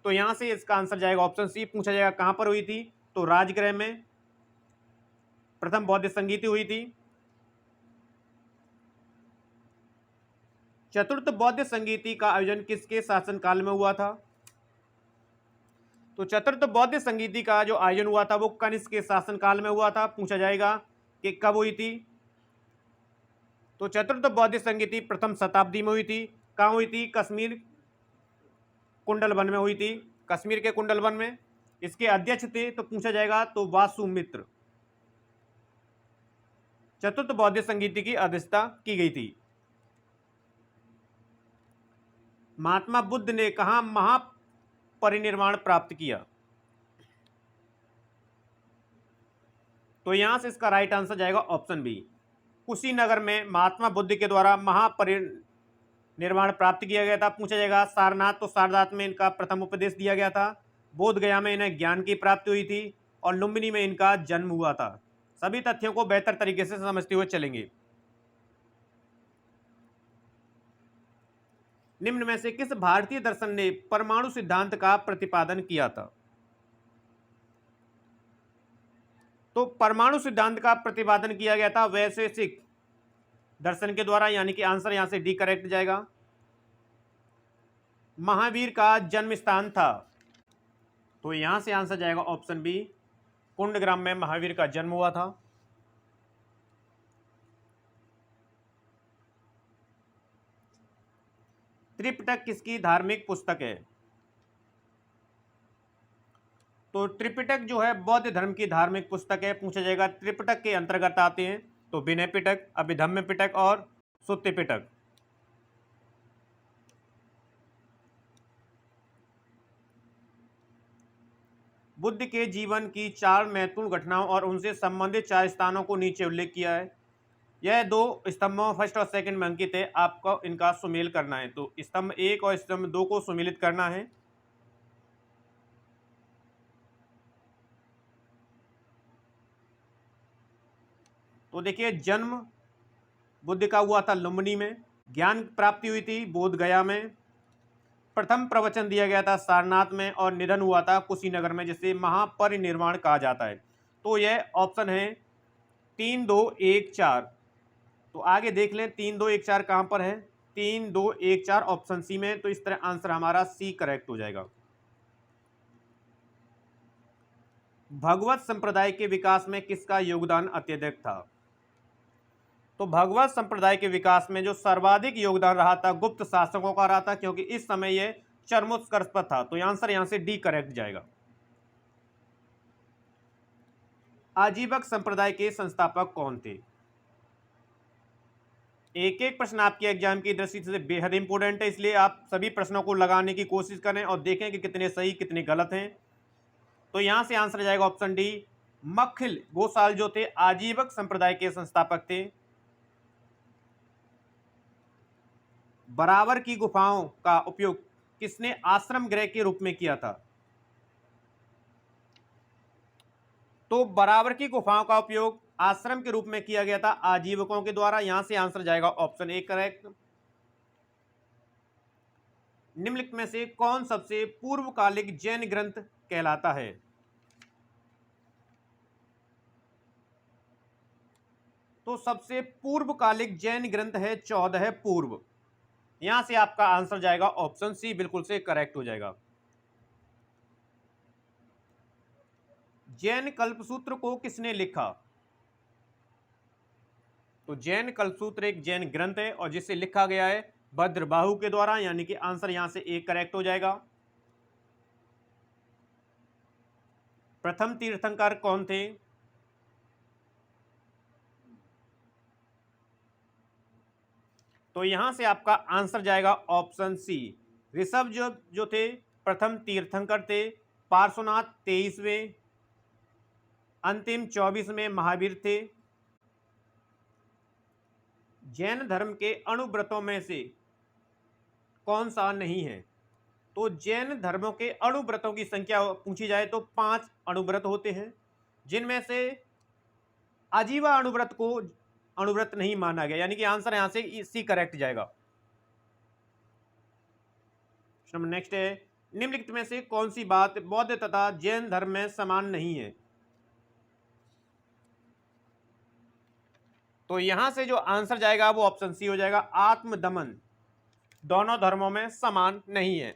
Speaker 1: तो यहां से इसका आंसर जाएगा ऑप्शन सी। पूछा जाएगा कहां पर हुई थी? तो राजगृह में प्रथम बौद्ध संगीति हुई थी। चतुर्थ बौद्ध संगीति का आयोजन किसके शासनकाल में हुआ था? तो चतुर्थ बौद्ध संगीति का जो आयोजन हुआ था वो कनिष्क के शासनकाल में हुआ था। पूछा जाएगा कि कब हुई थी? तो चतुर्थ बौद्ध संगीति प्रथम शताब्दी में हुई थी। कहाँ हुई थी? कश्मीर कुंडलवन में हुई थी, कश्मीर के कुंडलवन में। इसके अध्यक्ष थे तो पूछा जाएगा तो वासुमित्र। चतुर्थ बौद्ध संगीति की अध्यक्षता की गई थी। महात्मा बुद्ध ने कहाँ महापरिनिर्वाण प्राप्त किया? तो यहां से इसका राइट आंसर जाएगा ऑप्शन बी, कुशीनगर में महात्मा बुद्ध के द्वारा महापरिनिर्वाण प्राप्त किया गया था। पूछा जाएगा सारनाथ, तो सारनाथ में इनका प्रथम उपदेश दिया गया था। बोध गया में इन्हें ज्ञान की प्राप्ति हुई थी और लुम्बिनी में इनका जन्म हुआ था। सभी तथ्यों को बेहतर तरीके से समझते हुए चलेंगे। निम्न में से किस भारतीय दर्शन ने परमाणु सिद्धांत का प्रतिपादन किया था? तो परमाणु सिद्धांत का प्रतिपादन किया गया था वैशेषिक दर्शन के द्वारा, यानी कि आंसर यहां से डी करेक्ट जाएगा। महावीर का जन्म स्थान था, तो यहां से आंसर जाएगा ऑप्शन बी, कुंडग्राम में महावीर का जन्म हुआ था। त्रिपिटक किसकी धार्मिक पुस्तक है? तो त्रिपिटक जो है बौद्ध धर्म की धार्मिक पुस्तक है। पूछा जाएगा त्रिपिटक के अंतर्गत आते हैं तो विनय पिटक, अभिधम्म पिटक और सुत्ति पिटक। बुद्ध के जीवन की 4 महत्वपूर्ण घटनाओं और उनसे संबंधित 4 स्थानों को नीचे उल्लेख किया है। यह 2 स्तंभों फर्स्ट और सेकंड में अंकित है, आपको इनका सुमेल करना है। तो स्तंभ 1 और स्तंभ 2 को सुमेलित करना है। तो देखिए, जन्म बुद्ध का हुआ था लुम्बिनी में, ज्ञान प्राप्ति हुई थी बोध गया में, प्रथम प्रवचन दिया गया था सारनाथ में और निधन हुआ था कुशीनगर में, जिसे महापरिनिर्वाण कहा जाता है। तो यह ऑप्शन है 3, 2, 1, 4। तो आगे देख लें 3, 2, 1, 4 कहां पर है? 3, 2, 1, 4 ऑप्शन सी में। तो इस तरह आंसर हमारा सी करेक्ट हो जाएगा। भगवत संप्रदाय के विकास में किसका योगदान अत्यधिक था? तो भगवत संप्रदाय के विकास में जो सर्वाधिक योगदान रहा था गुप्त शासकों का रहा था, क्योंकि इस समय यह चरमोत्कर्ष पर था। तो आंसर यहां से डी करेक्ट जाएगा। आजीवक संप्रदाय के संस्थापक कौन थे? एक एक प्रश्न आपके एग्जाम की दृष्टि से बेहद इंपॉर्टेंट है, इसलिए आप सभी प्रश्नों को लगाने की कोशिश करें और देखें कि कितने सही कितने गलत हैं। तो यहां से आंसर जाएगा ऑप्शन डी, मक्खिल गोसाल जो थे आजीवक संप्रदाय के संस्थापक थे। बराबर की गुफाओं का उपयोग किसने आश्रम गृह के रूप में किया था? तो बराबर की गुफाओं का उपयोग आश्रम के रूप में किया गया था आजीवकों के द्वारा। यहां से आंसर जाएगा ऑप्शन ए करेक्ट। निम्नलिखित में से कौन सबसे पूर्वकालिक जैन ग्रंथ कहलाता है? तो सबसे पूर्वकालिक जैन ग्रंथ है 14 पूर्व। यहां से आपका आंसर जाएगा ऑप्शन सी, बिल्कुल से करेक्ट हो जाएगा। जैन कल्पसूत्र को किसने लिखा? तो जैन कल्पसूत्र एक जैन ग्रंथ है और जिसे लिखा गया है भद्रबाहु के द्वारा, यानी कि आंसर यहां से एक करेक्ट हो जाएगा। प्रथम तीर्थंकर कौन थे? तो यहां से आपका आंसर जाएगा ऑप्शन सी, ऋषभ जो थे प्रथम तीर्थंकर थे। पार्श्वनाथ 23वें, अंतिम 24वें महावीर थे। जैन धर्म के अणुव्रतों में से कौन सा नहीं है? तो जैन धर्मों के अणुव्रतों की संख्या पूछी जाए तो 5 अणुव्रत होते हैं, जिनमें से आजीवा अणुव्रत को अणुव्रत नहीं माना गया, यानी कि आंसर यहां से सी करेक्ट जाएगा। नेक्स्ट है, निम्नलिखित में से कौन सी बात बौद्ध तथा जैन धर्म में समान नहीं है? तो यहां से जो आंसर जाएगा वो ऑप्शन सी हो जाएगा, आत्मदमन दोनों धर्मों में समान नहीं है।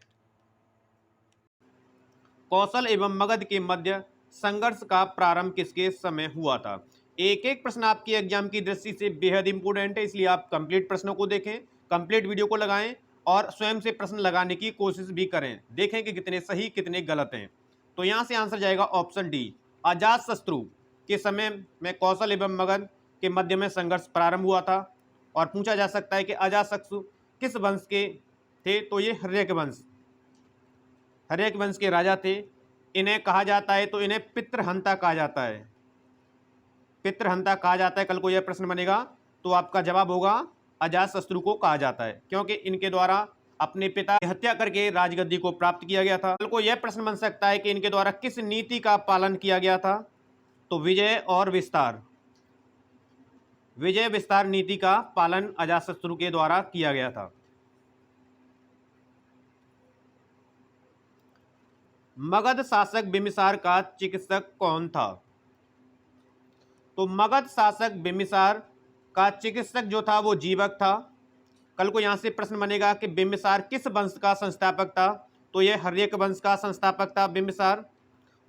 Speaker 1: कौशल एवं मगध के मध्य संघर्ष का प्रारंभ किसके समय हुआ था? एक एक प्रश्न आपकी एग्जाम की दृष्टि से बेहद इंपॉर्टेंट है, इसलिए आप कंप्लीट प्रश्नों को देखें, कंप्लीट वीडियो को लगाएं और स्वयं से प्रश्न लगाने की कोशिश भी करें, देखें कि कितने सही कितने गलत हैं। तो यहां से आंसर जाएगा ऑप्शन डी, अजातशत्रु के समय में कौशल एवं मगध के मध्य में संघर्ष प्रारंभ हुआ था। और पूछा जा सकता है कि अजातशत्रु किस वंश के थे? तो ये हर्यक वंश, हर्यक वंश के राजा थे। इन्हें कहा जाता है, तो इन्हें पितृहंता कहा जाता है, पितृहंता कहा जाता है। कल को यह प्रश्न बनेगा तो आपका जवाब होगा अजातशत्रु को कहा जाता है, क्योंकि इनके द्वारा अपने पिता की हत्या करके राजगद्दी को प्राप्त किया गया था। कल को यह प्रश्न बन सकता है कि इनके द्वारा किस नीति का पालन किया गया था? तो विजय और विस्तार, विजय विस्तार नीति का पालन अजातशत्रु के द्वारा किया गया था। मगध शासक बिम्बिसार का चिकित्सक कौन था? तो मगध शासक बिम्बिसार का चिकित्सक जो था वो जीवक था। कल को यहां से प्रश्न बनेगा कि बिम्बिसार किस वंश का संस्थापक था? तो यह हर्यक वंश का संस्थापक था बिम्बिसार,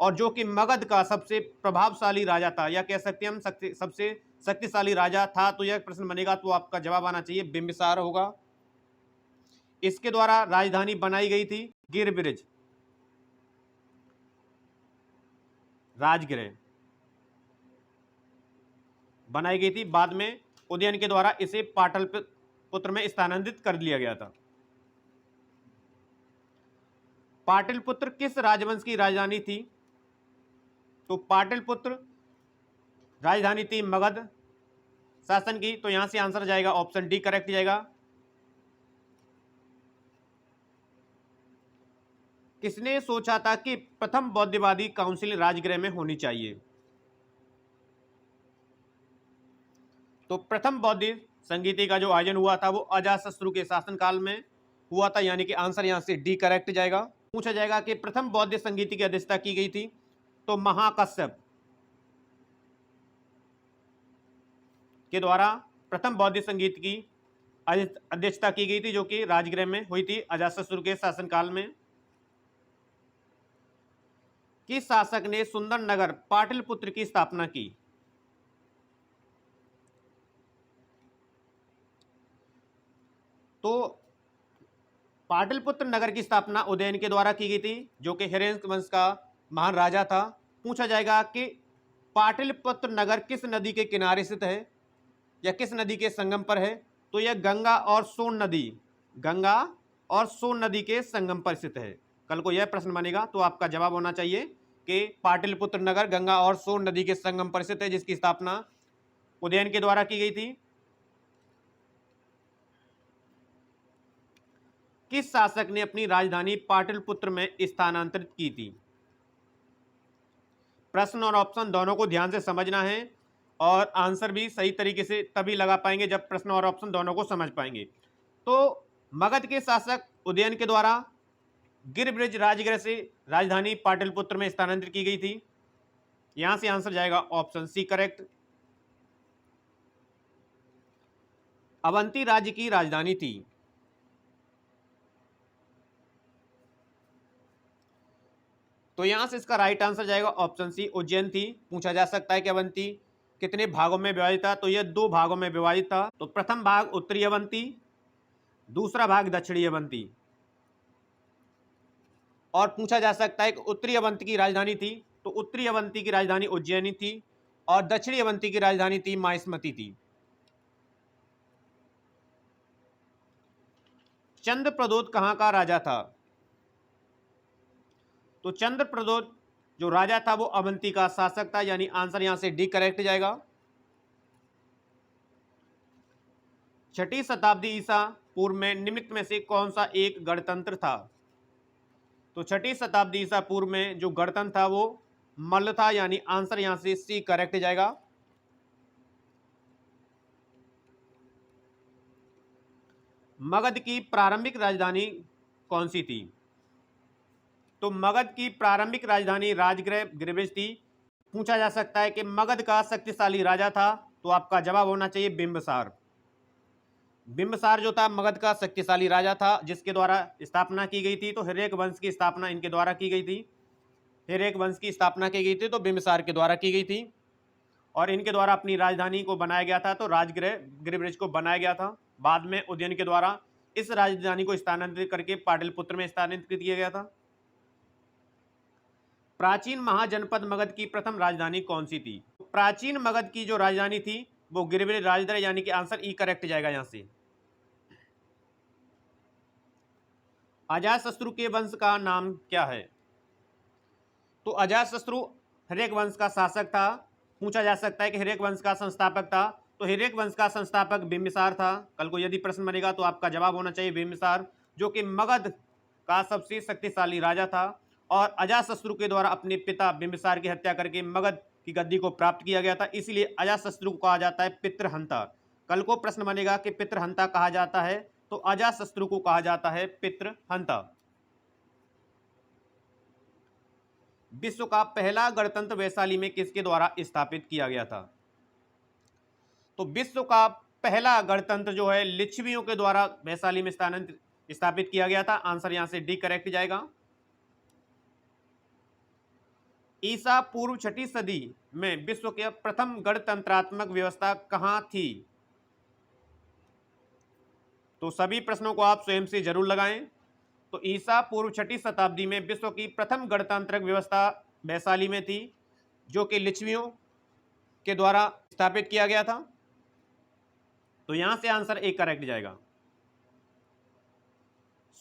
Speaker 1: और जो कि मगध का सबसे प्रभावशाली राजा था, या कह सकते हैं हम सबसे शक्तिशाली राजा था। तो यह प्रश्न बनेगा तो आपका जवाब आना चाहिए बिम्बिसार होगा। इसके द्वारा राजधानी बनाई गई थी गिरिब्रिज, राजगृह बनाई गई थी। बाद में उदयन के द्वारा इसे पाटलिपुत्र में स्थानांतरित कर लिया गया था। पाटलिपुत्र किस राजवंश की राजधानी थी? तो पाटलिपुत्र राजधानी थी मगध शासन की। तो यहां से आंसर जाएगा ऑप्शन डी करेक्ट जाएगा। किसने सोचा था कि प्रथम बौद्धवादी काउंसिल राजगृह में होनी चाहिए? तो प्रथम बौद्ध संगीति का जो आयोजन हुआ था वो अजातशत्रु के शासनकाल में हुआ था, यानी कि आंसर यहां से डी करेक्ट जाएगा। पूछा जाएगा कि प्रथम बौद्ध संगीति की अध्यक्षता की गई थी, तो महाकश्यप के द्वारा प्रथम बौद्ध संगीत की अध्यक्षता की गई थी, जो कि राजगृह में हुई थी अजातशत्रु के शासनकाल में। किस शासक ने सुंदर नगर पाटलिपुत्र की स्थापना की? तो पाटलिपुत्र नगर की स्थापना उदयन के द्वारा की गई थी, जो कि हिरण्यक वंश का महान राजा था। पूछा जाएगा कि पाटलिपुत्र नगर किस नदी के किनारे स्थित है या किस नदी के संगम पर है? तो यह गंगा और सोन नदी, गंगा और सोन नदी के संगम पर स्थित है। कल को यह प्रश्न बनेगा तो आपका जवाब होना चाहिए कि पाटलिपुत्र नगर गंगा और सोन नदी के संगम पर स्थित है, जिसकी स्थापना उदयन के द्वारा की गई थी। किस शासक ने अपनी राजधानी पाटलिपुत्र में स्थानांतरित की थी? प्रश्न और ऑप्शन दोनों को ध्यान से समझना है और आंसर भी सही तरीके से तभी लगा पाएंगे जब प्रश्न और ऑप्शन दोनों को समझ पाएंगे। तो मगध के शासक उदयन के द्वारा गिरिब्रिज राजगृह से राजधानी पाटलिपुत्र में स्थानांतरित की गई थी। यहां से आंसर जाएगा ऑप्शन सी करेक्ट। अवंती राज्य की राजधानी थी। तो यहां से इसका राइट आंसर जाएगा ऑप्शन सी उज्जैन थी। पूछा जा सकता है कि अवंती कितने भागों में विभाजित था? तो यह 2 भागों में विभाजित था। तो प्रथम भाग उत्तरी अवंती, दूसरा भाग दक्षिणी अवंती। और पूछा जा सकता है कि उत्तरी अवंती की राजधानी थी, तो उत्तरी अवंती की राजधानी उज्जैनी थी और दक्षिणी अवंती की राजधानी थी माहिष्मती थी। चंद्रप्रद्योत कहां का राजा था? तो चंद्रप्रद्योत जो राजा था वो अवंती का शासक था, यानी आंसर यहां से डी करेक्ट जाएगा। 6ठी शताब्दी ईसा पूर्व में निम्नलिखित में से कौन सा एक गणतंत्र था? तो 6ठी शताब्दी ईसा पूर्व में जो गणतंत्र था वो मल्ल था, यानी आंसर यहां से सी करेक्ट जाएगा। मगध की प्रारंभिक राजधानी कौन सी थी? तो मगध की प्रारंभिक राजधानी राजगृह गिरिब्रिज थी। पूछा जा सकता है कि मगध का शक्तिशाली राजा था, तो आपका जवाब होना चाहिए बिंबिसार। बिंबिसार जो था मगध का शक्तिशाली राजा था, जिसके द्वारा स्थापना की गई थी। तो हिरण्यक वंश की स्थापना इनके द्वारा की गई थी। हिरण्यक वंश की स्थापना की गई थी तो बिंबिसार के द्वारा की गई थी और इनके द्वारा अपनी राजधानी को बनाया गया था। तो राजगृह गिरिब्रिज को बनाया गया था। बाद में उदयन के द्वारा इस राजधानी को स्थानांतरित करके पाटलिपुत्र में स्थानांतरित किया गया था। प्राचीन महाजनपद मगध की प्रथम राजधानी कौन सी थी? प्राचीन मगध की जो राजधानी थी वो गिरिब्रिज राजगृह, यानी कि आंसर ई करेक्ट जाएगा यहां से। अजातशत्रु के वंश का नाम क्या है? तो अजातशत्रु हिरण्यक वंश का शासक था। पूछा जा सकता है कि हिरण्यक वंश का संस्थापक था, तो हिरण्यक वंश का संस्थापक बिंबिसार था। कल को यदि प्रश्न बनेगा तो आपका जवाब होना चाहिए बिंबिसार, जो कि मगध का सबसे शक्तिशाली राजा था और अजातशत्रु के द्वारा अपने पिता बिंबिसार की हत्या करके मगध की गद्दी को प्राप्त किया गया था। इसलिए अजातशत्रु को कहा जाता है पितृहंता। कल को प्रश्न बनेगा कि पितृहंता कहा जाता है, तो अजातशत्रु को कहा जाता है पितृहंता। विश्व का पहला गणतंत्र वैशाली में किसके द्वारा स्थापित किया गया था? तो विश्व का पहला गणतंत्र जो है लिच्छवियों के द्वारा वैशाली में स्थापित किया गया था। आंसर यहां से डी करेक्ट जाएगा। ईसा पूर्व 6ठी सदी में विश्व की प्रथम गणतंत्रात्मक व्यवस्था कहां थी? तो सभी प्रश्नों को आप स्वयं से जरूर लगाएं। तो ईसा पूर्व 6वीं शताब्दी में विश्व की प्रथम गणतांत्रिक व्यवस्था वैशाली में थी, जो कि लिच्छवियों के द्वारा स्थापित किया गया था। तो यहां से आंसर ए करेक्ट जाएगा।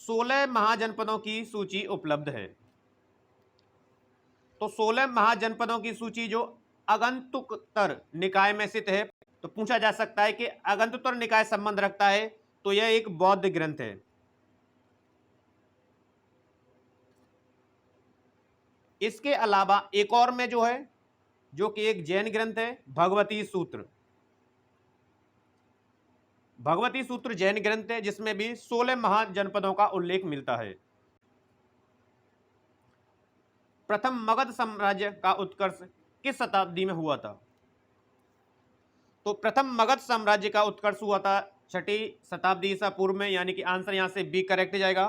Speaker 1: 16 महाजनपदों की सूची उपलब्ध है। तो 16 महाजनपदों की सूची जो आगंतुकोत्तर निकाय में स्थित है, तो पूछा जा सकता है कि आगंतुकोत्तर निकाय संबंध रखता है, तो यह एक बौद्ध ग्रंथ है। इसके अलावा एक और में जो है, जो कि एक जैन ग्रंथ है, भगवती सूत्र। भगवती सूत्र जैन ग्रंथ है, जिसमें भी 16 महाजनपदों का उल्लेख मिलता है। प्रथम मगध साम्राज्य का उत्कर्ष किस शताब्दी में हुआ था? तो प्रथम मगध साम्राज्य का उत्कर्ष हुआ था 6वीं शताब्दी ईसा पूर्व में, यानी कि आंसर यहां से बी करेक्ट जाएगा।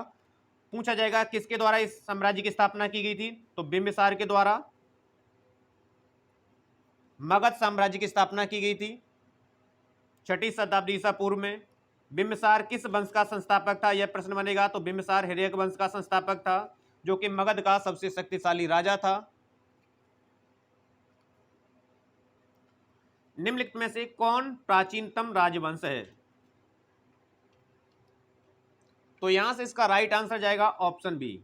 Speaker 1: पूछा जाएगा किसके द्वारा इस साम्राज्य की स्थापना की गई थी? तो बिंबिसार के द्वारा मगध साम्राज्य की स्थापना की गई थी 6वीं शताब्दी ईसा पूर्व में। बिंबिसार किस वंश का संस्थापक था, यह प्रश्न बनेगा। तो बिंबिसार हिर्यक वंश का संस्थापक था, जो कि मगध का सबसे शक्तिशाली राजा था। निम्नलिखित में से कौन प्राचीनतम राजवंश है? तो यहां से इसका राइट आंसर जाएगा ऑप्शन बी।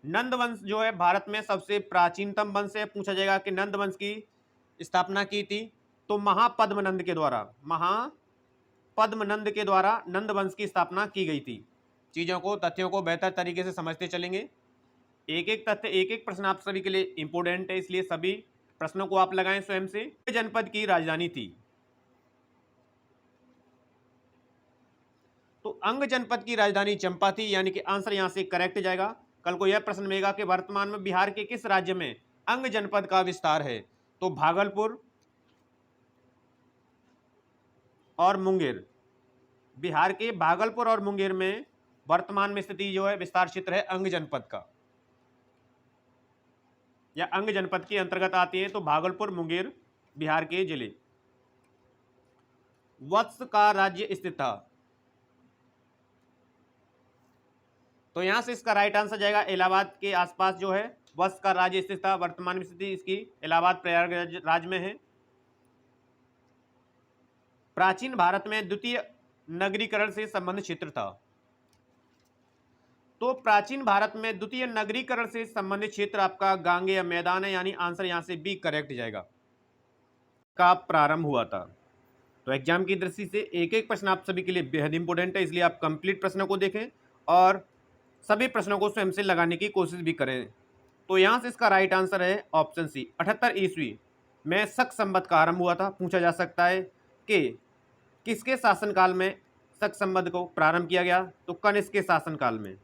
Speaker 1: नंद वंश जो है भारत में सबसे प्राचीनतम वंश है। पूछा जाएगा कि नंद वंश की स्थापना की थी, तो महापद्मनंद के द्वारा नंद वंश की स्थापना की गई थी। चीजों को, तथ्यों को बेहतर तरीके से समझते चलेंगे। एक एक तथ्य, एक एक प्रश्न आप सभी के लिए इंपोर्टेंट है, इसलिए सभी प्रश्नों को आप लगाएं स्वयं से। जनपद की राजधानी थी? तो अंग जनपद की राजधानी चंपा थी, यानी कि आंसर यहां से करेक्ट जाएगा। कल को यह प्रश्न मिलेगा कि वर्तमान में बिहार के किस राज्य में अंग जनपद का विस्तार है? तो भागलपुर और मुंगेर। बिहार के भागलपुर और मुंगेर में वर्तमान में स्थिति जो है विस्तार क्षेत्र है अंग जनपद का, या अंग जनपद के अंतर्गत आती है। तो भागलपुर, मुंगेर बिहार के जिले। वत्स का राज्य स्थित था? तो यहां से इसका राइट आंसर जाएगा इलाहाबाद के आसपास जो है वत्स का राज्य स्थित था। वर्तमान में स्थिति इसकी इलाहाबाद प्रयागराज में है। प्राचीन भारत में द्वितीय नगरीकरण से संबंधित क्षेत्र था? तो प्राचीन भारत में द्वितीय नगरीकरण से संबंधित क्षेत्र आपका गांगेय मैदान है, यानी आंसर यहां से बी करेक्ट जाएगा। का प्रारंभ हुआ था? तो एग्जाम की दृष्टि से एक एक प्रश्न आप सभी के लिए बेहद इंपॉर्टेंट है, इसलिए आप कंप्लीट प्रश्नों को देखें और सभी प्रश्नों को स्वयं से लगाने की कोशिश भी करें। तो यहां से इसका राइट आंसर है ऑप्शन सी। 78 ईस्वी में शक संवत का आरंभ हुआ था। पूछा जा सकता है कि किसके शासनकाल में शक संवत को प्रारंभ किया गया? तो कनिष्क के शासनकाल में,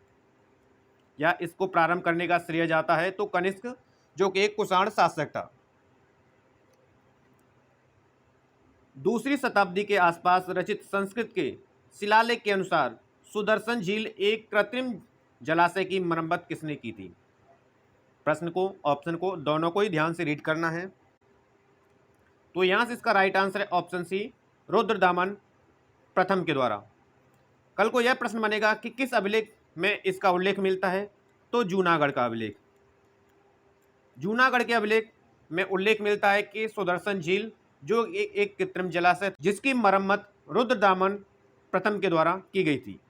Speaker 1: या इसको प्रारंभ करने का श्रेय जाता है तो कनिष्क, जो कि एक कुषाण शासक था। दूसरी शताब्दी के आसपास रचित संस्कृत के शिलालेख के अनुसार सुदर्शन झील एक कृत्रिम जलाशय की मरम्मत किसने की थी? प्रश्न को, ऑप्शन को दोनों को ही ध्यान से रीड करना है। तो यहां से इसका राइट आंसर है ऑप्शन सी, रुद्रदामन प्रथम के द्वारा। कल को यह प्रश्न बनेगा कि किस अभिलेख में इसका उल्लेख मिलता है? तो जूनागढ़ का अभिलेख। जूनागढ़ के अभिलेख में उल्लेख मिलता है कि सुदर्शन झील जो एक कृत्रिम जलाशय जिसकी मरम्मत रुद्रदामन प्रथम के द्वारा की गई थी।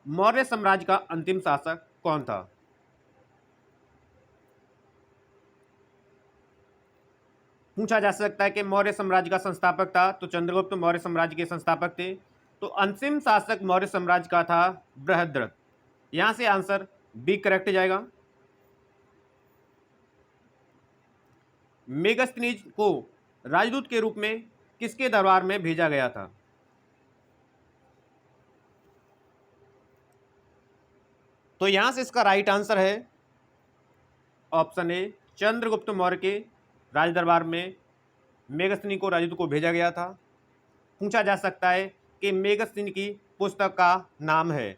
Speaker 1: मौर्य साम्राज्य का अंतिम शासक कौन था? पूछा जा सकता है कि मौर्य साम्राज्य का संस्थापक था, तो चंद्रगुप्त मौर्य साम्राज्य के संस्थापक थे। तो अंतिम शासक मौर्य साम्राज्य का था बृहद्रथ। यहां से आंसर बी करेक्ट जाएगा। मेगस्थनीज को राजदूत के रूप में किसके दरबार में भेजा गया था? तो यहां से इसका राइट आंसर है ऑप्शन ए, चंद्रगुप्त मौर्य के राज दरबार में मेगस्थनी को राजदूत को भेजा गया था। पूछा जा सकता है कि मेगस्थनी की पुस्तक का नाम है,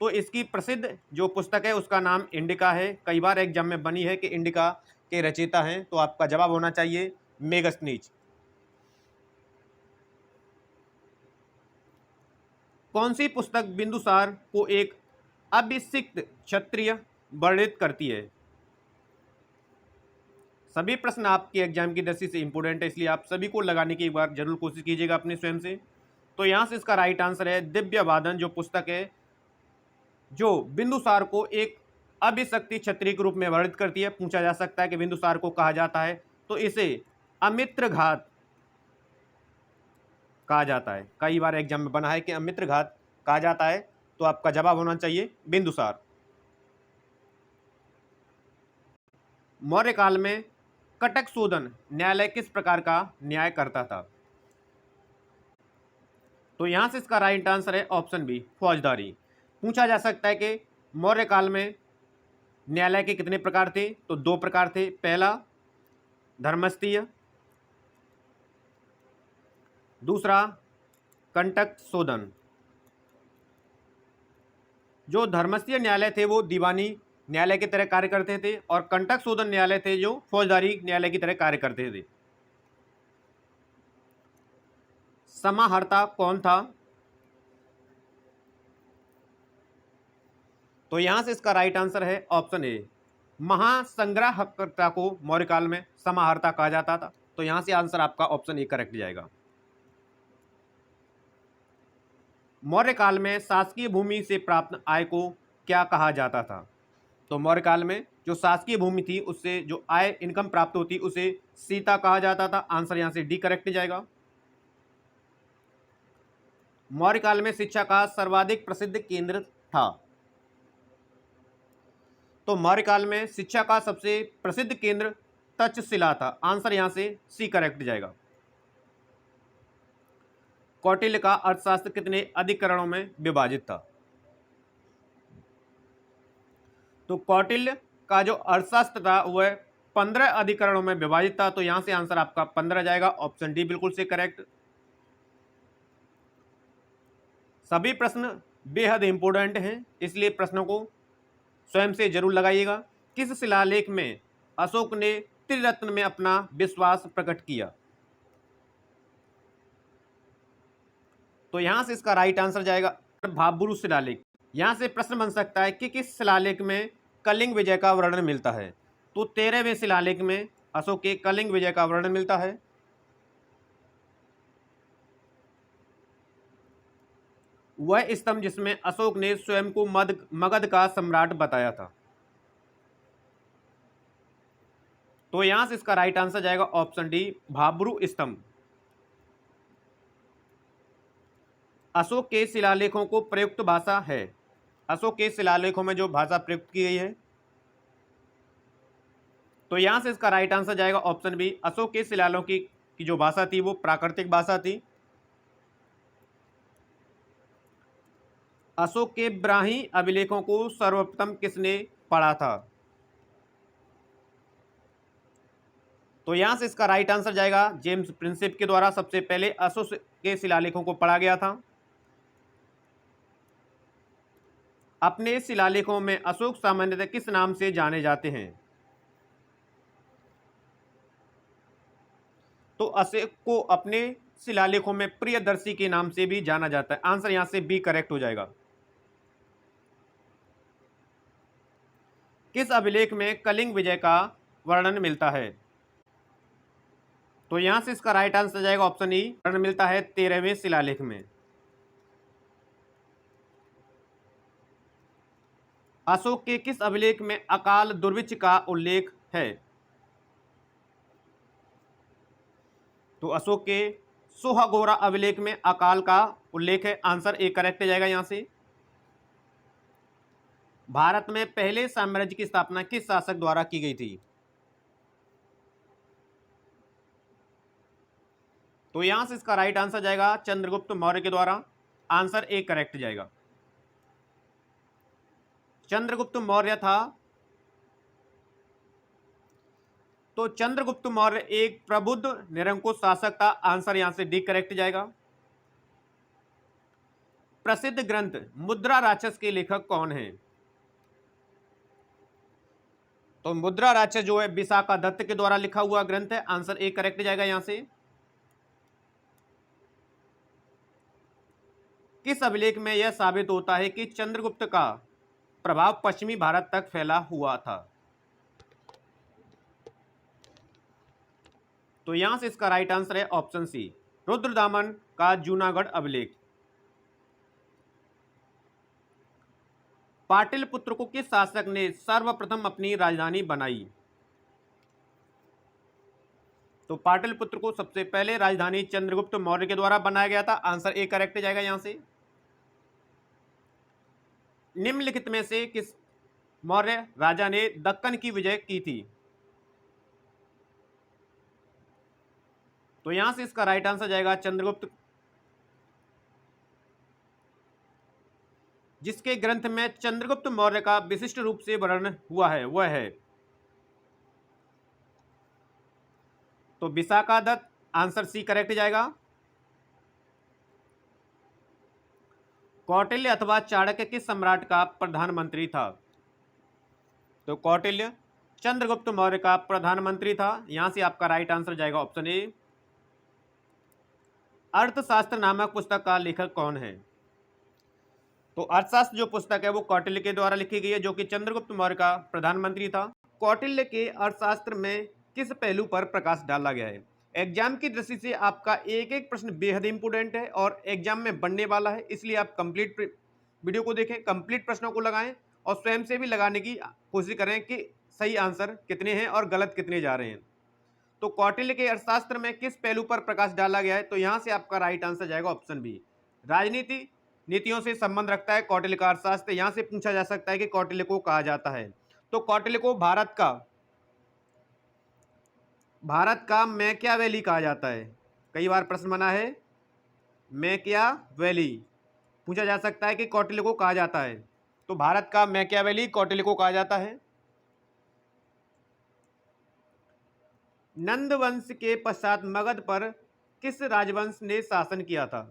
Speaker 1: तो इसकी प्रसिद्ध जो पुस्तक है उसका नाम इंडिका है। कई बार एग्जाम में बनी है कि इंडिका के रचयिता हैं, तो आपका जवाब होना चाहिए मेगस्थनीज। कौन सी पुस्तक बिंदुसार को एक अभिषिक्त क्षत्रिय वर्णित करती है? सभी प्रश्न आपके एग्जाम की दृष्टि से इंपोर्टेंट है, इसलिए आप सभी को लगाने की एक बार जरूर कोशिश कीजिएगा अपने स्वयं से। तो यहां से इसका राइट आंसर है दिव्य वादन, जो पुस्तक है जो बिंदुसार को एक अभिशक्ति क्षत्रिय के रूप में वर्णित करती है। पूछा जा सकता है कि बिंदुसार को कहा जाता है, तो इसे अमित्रघात कहा जाता है। कई बार एग्जाम में बना है कि अमित्रघात कहा जाता है, तो आपका जवाब होना चाहिए बिंदुसार। मौर्य काल में कटक शोधन न्यायालय किस प्रकार का न्याय करता था? तो यहां से इसका राइट आंसर है ऑप्शन बी, फौजदारी। पूछा जा सकता है कि मौर्य काल में न्यायालय के कितने प्रकार थे? तो दो प्रकार थे। पहला धर्मस्थीय, दूसरा कंटक शोधन। जो धर्मस्थीय न्यायालय थे वो दीवानी न्यायालय की तरह कार्य करते थे, और कंटक शोधन न्यायालय थे जो फौजदारी न्यायालय की तरह कार्य करते थे। समाहर्ता कौन था? तो यहां से इसका राइट आंसर है ऑप्शन ए, महासंग्राहकर्ता को मौर्य काल में समाहर्ता कहा जाता था। तो यहां से आंसर आपका ऑप्शन ए करेक्ट जाएगा। मौर्य काल में शासकीय भूमि से प्राप्त आय को क्या कहा जाता था? तो मौर्य काल में जो शासकीय भूमि थी उससे जो आय इनकम प्राप्त होती उसे सीता कहा जाता था। आंसर यहां से डी करेक्ट जाएगा। मौर्य काल में शिक्षा का सर्वाधिक प्रसिद्ध केंद्र था। तो मौर्य काल में शिक्षा का सबसे प्रसिद्ध केंद्र तक्षशिला था। आंसर यहां से सी करेक्ट जाएगा। कौटिल्य का अर्थशास्त्र कितने अधिकरणों में विभाजित था? तो कौटिल्य का जो अर्थशास्त्र था वह 15 अधिकरणों में विभाजित था। तो यहां से आंसर आपका 15 जाएगा। ऑप्शन डी बिल्कुल से करेक्ट। सभी प्रश्न बेहद इंपोर्टेंट हैं, इसलिए प्रश्नों को स्वयं से जरूर लगाइएगा। किस शिलालेख में अशोक ने त्रिरत्न में अपना विश्वास प्रकट किया? तो यहां से इसका राइट आंसर जाएगा भाब्रू शिलालेख। यहां से प्रश्न बन सकता है कि किस शिलालेख में कलिंग विजय का वर्णन मिलता है? तो 13वें शिलालेख में अशोक के कलिंग विजय का वर्णन मिलता है। वह स्तंभ जिसमें अशोक ने स्वयं को मगध का सम्राट बताया था। तो यहां से इसका राइट आंसर जाएगा ऑप्शन डी, भाब्रू स्तंभ। अशोक के शिलालेखों को प्रयुक्त भाषा है। अशोक के शिलालेखों में जो भाषा प्रयुक्त की गई है, तो यहां से इसका राइट आंसर जाएगा ऑप्शन बी, अशोक के शिलालेखों की जो भाषा थी वो प्राकृतिक भाषा थी। अशोक के ब्राह्मी अभिलेखों को सर्वप्रथम किसने पढ़ा था? तो यहां से इसका राइट आंसर जाएगा जेम्स प्रिंसिप के द्वारा सबसे पहले अशोक के शिलालेखों को पढ़ा गया था। अपने शिलालेखों में अशोक सामान्यतः किस नाम से जाने जाते हैं? तो अशोक को अपने शिलालेखों में प्रियदर्शी के नाम से भी जाना जाता है। आंसर यहां से बी करेक्ट हो जाएगा। किस अभिलेख में कलिंग विजय का वर्णन मिलता है? तो यहां से इसका राइट आंसर जाएगा ऑप्शन ई, वर्णन मिलता है 13वें शिलालेख में। अशोक के किस अभिलेख में अकाल दुर्भिक्ष का उल्लेख है? तो अशोक के सोहागोरा अभिलेख में अकाल का उल्लेख है। आंसर ए करेक्ट जाएगा यहां से। भारत में पहले साम्राज्य की स्थापना किस शासक द्वारा की गई थी? तो यहां से इसका राइट आंसर जाएगा चंद्रगुप्त मौर्य के द्वारा। आंसर ए करेक्ट जाएगा। चंद्रगुप्त मौर्य था। तो चंद्रगुप्त मौर्य एक प्रबुद्ध निरंकुश शासक था। आंसर यहां से डी करेक्ट जाएगा। प्रसिद्ध ग्रंथ मुद्रा राक्षस के लेखक कौन हैं? तो मुद्रा राक्षस जो है विशाखा दत्त के द्वारा लिखा हुआ ग्रंथ है। आंसर ए करेक्ट जाएगा यहां से। किस अभिलेख में यह साबित होता है कि चंद्रगुप्त का प्रभाव पश्चिमी भारत तक फैला हुआ था? तो यहां से इसका राइट आंसर है ऑप्शन सी, रुद्रदामन का जूनागढ़ अभिलेख। पाटलिपुत्र को किस शासक ने सर्वप्रथम अपनी राजधानी बनाई? तो पाटलिपुत्र को सबसे पहले राजधानी चंद्रगुप्त मौर्य के द्वारा बनाया गया था। आंसर ए करेक्ट जाएगा यहां से। निम्नलिखित में से किस मौर्य राजा ने दक्कन की विजय की थी? तो यहां से इसका राइट आंसर जाएगा चंद्रगुप्त, जिसके ग्रंथ में चंद्रगुप्त मौर्य का विशिष्ट रूप से वर्णन हुआ है वह है तो विशाखादत्त। आंसर सी करेक्ट जाएगा। कौटिल्य अथवा चाणक्य किस सम्राट का प्रधानमंत्री था? तो कौटिल्य चंद्रगुप्त मौर्य का प्रधानमंत्री था। यहां से आपका राइट आंसर जाएगा ऑप्शन ए। अर्थशास्त्र नामक पुस्तक का लेखक कौन है? तो अर्थशास्त्र जो पुस्तक है वो कौटिल्य के द्वारा लिखी गई है, जो कि चंद्रगुप्त मौर्य का प्रधानमंत्री था। कौटिल्य के अर्थशास्त्र में किस पहलू पर प्रकाश डाला गया है? एग्जाम की दृष्टि से आपका एक एक प्रश्न बेहद इंपोर्टेंट है और एग्जाम में बनने वाला है, इसलिए आप कंप्लीट वीडियो को देखें, कंप्लीट प्रश्नों को लगाएं और स्वयं से भी लगाने की कोशिश करें कि सही आंसर कितने हैं और गलत कितने जा रहे हैं। तो कौटिल्य के अर्थशास्त्र में किस पहलू पर प्रकाश डाला गया है? तो यहाँ से आपका राइट आंसर जाएगा ऑप्शन बी, राजनीति नीतियों से संबंध रखता है कौटिल्य का अर्थशास्त्र। यहाँ से पूछा जा सकता है कि कौटिल्य को कहा जाता है, तो कौटिल्य को भारत का मैकियावेली कहा जाता है। कई बार प्रश्न बना है, मैकियावेली पूछा जा सकता है कि कौटिल्य को कहा जाता है, तो भारत का मैकियावेली कौटिल्य को कहा जाता है। नंद वंश के पश्चात मगध पर किस राजवंश ने शासन किया था?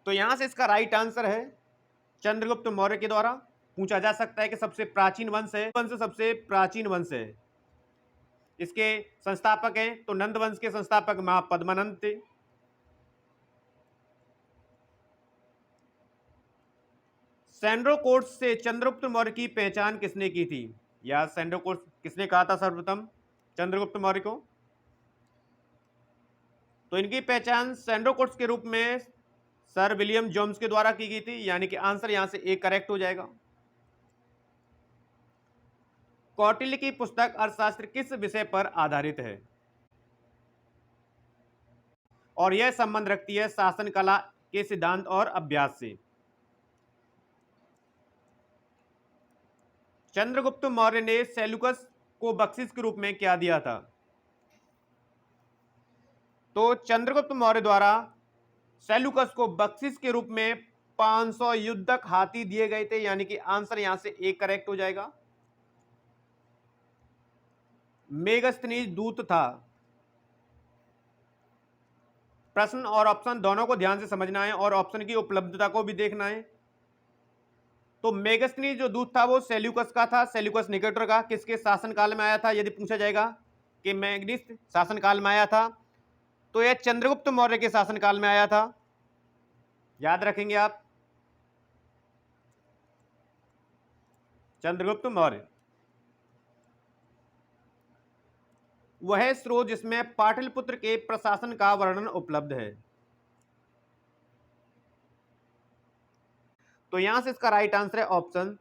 Speaker 1: तो यहां से इसका राइट आंसर है चंद्रगुप्त मौर्य के द्वारा। पूछा जा सकता है कि सबसे प्राचीन वंश है, वंश सबसे प्राचीन वंश है, इसके संस्थापक हैं, तो नंद वंश के संस्थापक महापद्मानंद थे। सैंड्रोकोर्ट्स से चंद्रगुप्त मौर्य की पहचान किसने की थी? या सैंड्रोकोर्ट्स किसने कहा था सर्वप्रथम चंद्रगुप्त मौर्य को? तो इनकी पहचान सैंड्रोकोर्ट्स के रूप में सर विलियम जोन्स के द्वारा की गई थी, यानी कि आंसर यहां से ए करेक्ट हो जाएगा। कौटिल्य की पुस्तक अर्थशास्त्र किस विषय पर आधारित है और यह संबंध रखती है शासन कला के सिद्धांत और अभ्यास से? चंद्रगुप्त मौर्य ने सेल्यूकस को बख्शिश के रूप में क्या दिया था? तो चंद्रगुप्त मौर्य द्वारा सेल्यूकस को बख्शिश के रूप में 500 युद्धक हाथी दिए गए थे, यानी कि आंसर यहां से ए करेक्ट हो जाएगा। मेगस्थनीज दूत था। प्रश्न और ऑप्शन दोनों को ध्यान से समझना है और ऑप्शन की उपलब्धता को भी देखना है। तो मेगस्थनीज जो दूत था वो सेल्यूकस का था, सेल्यूकस निकेटर का। किसके शासनकाल में आया था? यदि पूछा जाएगा कि मैग्निस शासनकाल में आया था, तो यह चंद्रगुप्त मौर्य के शासनकाल में आया था। याद रखेंगे आप, चंद्रगुप्त मौर्य वह स्रोत जिसमें पाटलिपुत्र के प्रशासन का वर्णन उपलब्ध है। तो यहां से इसका राइट आंसर है ऑप्शन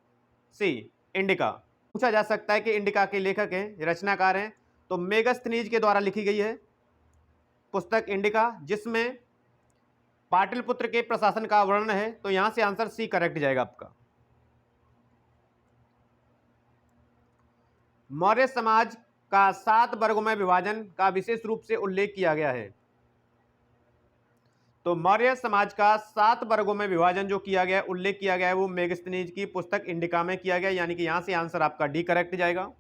Speaker 1: सी, इंडिका। पूछा जा सकता है कि इंडिका के लेखक हैं, रचनाकार हैं, तो मेगस्थनीज के द्वारा लिखी गई है पुस्तक इंडिका, जिसमें पाटलिपुत्र के प्रशासन का वर्णन है। तो यहां से आंसर सी करेक्ट जाएगा आपका। मौर्य समाज का 7 वर्गों में विभाजन का विशेष रूप से उल्लेख किया गया है। तो मौर्य समाज का 7 वर्गों में विभाजन जो किया गया, उल्लेख किया गया है, वो मेगस्थनीज की पुस्तक इंडिका में किया गया, यानी कि यहां से आंसर आपका डी करेक्ट जाएगा।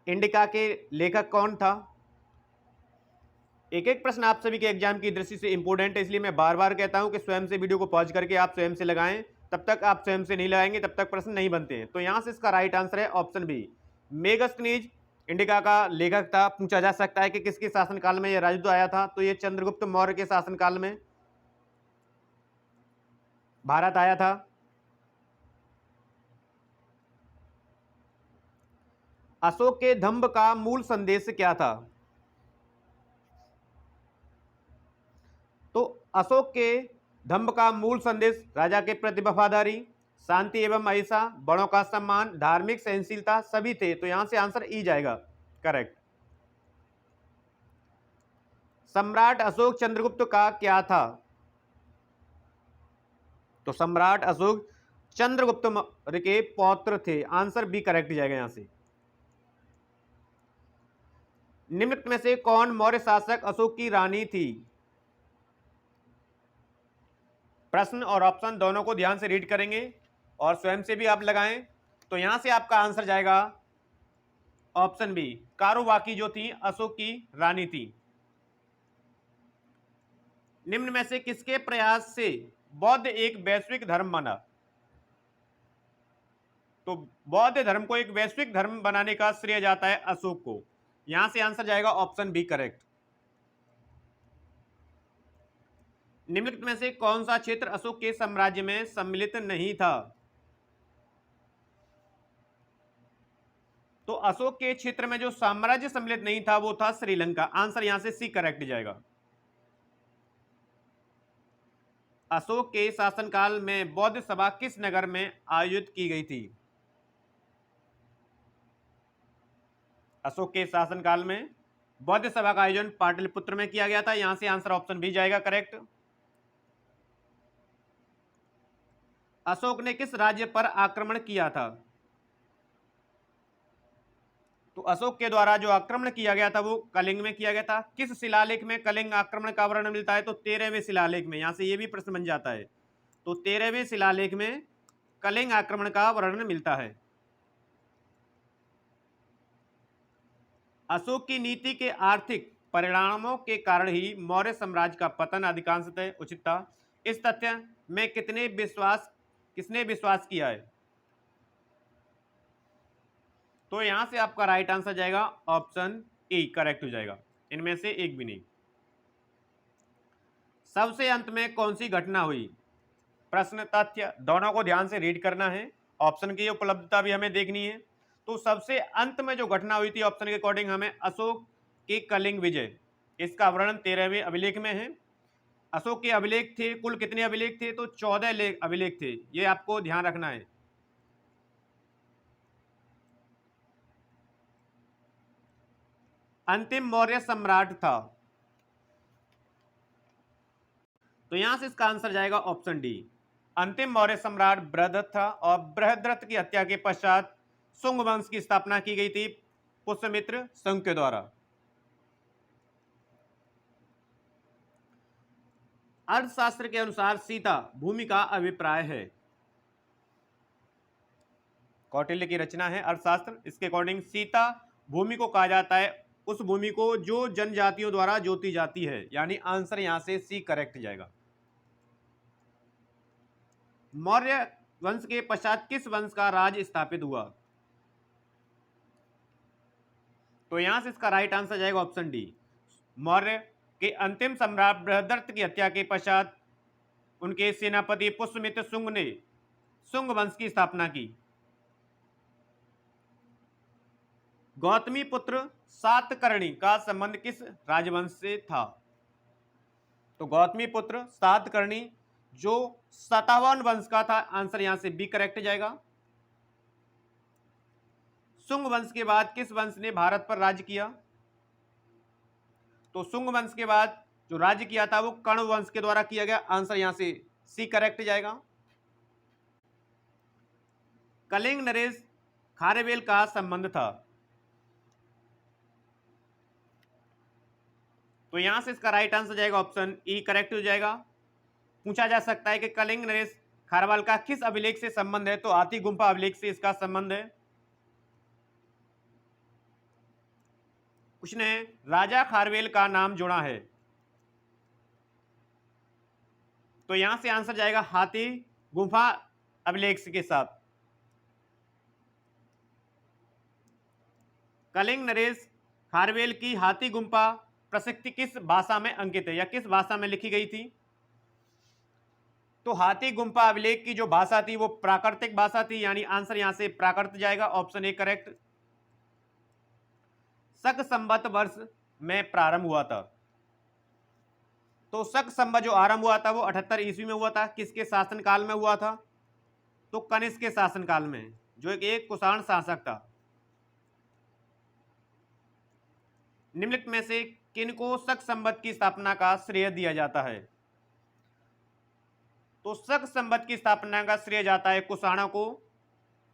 Speaker 1: इंडिका के लेखक कौन था? एक एक प्रश्न आप सभी के एग्जाम की दृष्टि से इंपोर्टेंट है, इसलिए मैं बार बार कहता हूं कि स्वयं से वीडियो को पॉज करके आप स्वयं से लगाएं। तब तक आप स्वयं से नहीं लगाएंगे तब तक प्रश्न नहीं बनते हैं। तो यहां से इसका राइट आंसर है ऑप्शन बी, मेगस्थनीज इंडिका का लेखक था। पूछा जा सकता है कि किसके शासनकाल में यह राजदूत आया था, तो ये चंद्रगुप्त मौर्य के शासनकाल में भारत आया था। अशोक के धम्म का मूल संदेश क्या था? तो अशोक के धम्म का मूल संदेश राजा के प्रति वफादारी, शांति एवं अहिंसा, बड़ों का सम्मान, धार्मिक सहनशीलता सभी थे। तो यहां से आंसर ई जाएगा करेक्ट। सम्राट अशोक चंद्रगुप्त का क्या था? तो सम्राट अशोक चंद्रगुप्त मौर्य के पौत्र थे। आंसर बी करेक्ट जाएगा यहां से। निम्नलिखित में से कौन मौर्य शासक अशोक की रानी थी? प्रश्न और ऑप्शन दोनों को ध्यान से रीड करेंगे और स्वयं से भी आप लगाएं। तो यहां से आपका आंसर जाएगा ऑप्शन बी, कारुबाकी जो थी अशोक की रानी थी। निम्न में से किसके प्रयास से बौद्ध एक वैश्विक धर्म बना? तो बौद्ध धर्म को एक वैश्विक धर्म बनाने का श्रेय जाता है अशोक को। यहां से आंसर जाएगा ऑप्शन बी करेक्ट। निम्नलिखित में से कौन सा क्षेत्र अशोक के साम्राज्य में सम्मिलित नहीं था? तो अशोक के क्षेत्र में जो साम्राज्य सम्मिलित नहीं था वो था श्रीलंका। आंसर यहां से सी करेक्ट जाएगा। अशोक के शासनकाल में बौद्ध सभा किस नगर में आयोजित की गई थी? अशोक के शासनकाल में बौद्ध सभा का आयोजन पाटलिपुत्र में किया गया था। यहां से आंसर ऑप्शन बी जाएगा करेक्ट। अशोक ने किस राज्य पर आक्रमण किया था? तो अशोक के द्वारा जो आक्रमण किया गया था वो कलिंग में किया गया था। किस शिलालेख में कलिंग आक्रमण का वर्णन मिलता है? तो 13वें शिलालेख में। यहां से ये भी प्रश्न बन जाता है। तो 13वें शिलालेख में कलिंग आक्रमण का वर्णन मिलता है। अशोक की नीति के आर्थिक परिणामों के कारण ही मौर्य साम्राज्य का पतन अधिकांशतः उचित था। इस तथ्य में किसने विश्वास किया है? तो यहां से आपका राइट आंसर जाएगा ऑप्शन ए करेक्ट हो जाएगा। इनमें से एक भी नहीं। सबसे अंत में कौन सी घटना हुई? प्रश्न तथ्य दोनों को ध्यान से रीड करना है। ऑप्शन की उपलब्धता भी हमें देखनी है। तो सबसे अंत में जो घटना हुई थी ऑप्शन के अकॉर्डिंग हमें अशोक की कलिंग विजय, इसका वर्णन 13वें अभिलेख में है। अशोक के अभिलेख थे, कुल कितने अभिलेख थे? तो 14 अभिलेख थे। ये आपको ध्यान रखना है। अंतिम मौर्य सम्राट था। तो यहां से इसका आंसर जाएगा ऑप्शन डी। अंतिम मौर्य सम्राट बृहद्रथ था और बृहद्रथ की हत्या के पश्चात शुंग वंश की स्थापना की गई थी पुष्यमित्र शुंग के द्वारा। अर्थशास्त्र के अनुसार सीता भूमि का अभिप्राय है। कौटिल्य की रचना है अर्थशास्त्र। इसके अकॉर्डिंग सीता भूमि को कहा जाता है उस भूमि को जो जनजातियों द्वारा जोती जाती है। यानी आंसर यहां से सी करेक्ट जाएगा। मौर्य वंश के पश्चात किस वंश का राज स्थापित हुआ? तो यहां से इसका राइट आंसर जाएगा ऑप्शन डी। मौर्य के अंतिम सम्राट बृहद्रथ की हत्या के पश्चात उनके सेनापति पुष्यमित्र शुंग ने शुंग वंश की स्थापना की। गौतमी पुत्र सातकर्णी का संबंध किस राजवंश से था? तो गौतमी पुत्र सातकर्णी जो सातवाहन वंश का था। आंसर यहां से बी करेक्ट जाएगा। शुंग वंश के बाद किस वंश ने भारत पर राज्य किया? तो शुंग वंश के बाद जो राज्य किया था वो कर्ण वंश के द्वारा किया गया। आंसर यहां से सी करेक्ट जाएगा। कलिंग नरेश खारवेल का संबंध था। तो यहां से इसका राइट आंसर जाएगा ऑप्शन ई करेक्ट हो जाएगा। पूछा जा सकता है कि कलिंग नरेश खारवाल का किस अभिलेख से संबंध है? तो हाथी गुम्फा अभिलेख से इसका संबंध है। उसने राजा खारवेल का नाम जोड़ा है। तो यहां से आंसर जाएगा हाथी गुम्फा अभिलेख के साथ। कलिंग नरेश खारवेल की हाथी गुम्फा प्रसिद्धि किस भाषा में अंकित है या किस भाषा में लिखी गई थी? तो हाथी गुम्फा अभिलेख की जो भाषा थी वो प्राकृतिक भाषा थी, यानी आंसर यहां से प्राकृत जाएगा, ऑप्शन ए करेक्ट। शक संवत वर्ष में प्रारंभ हुआ था। तो शक संवत जो आरंभ हुआ था वो 78 ईस्वी में हुआ था। किसके शासनकाल में हुआ था? तो कनिष्क के शासनकाल में, जो एक कुषाण शासक था। निम्नलिखित में से किनको शक संवत की स्थापना का श्रेय दिया जाता है? तो शक संवत की स्थापना का श्रेय जाता है कुषाणों को,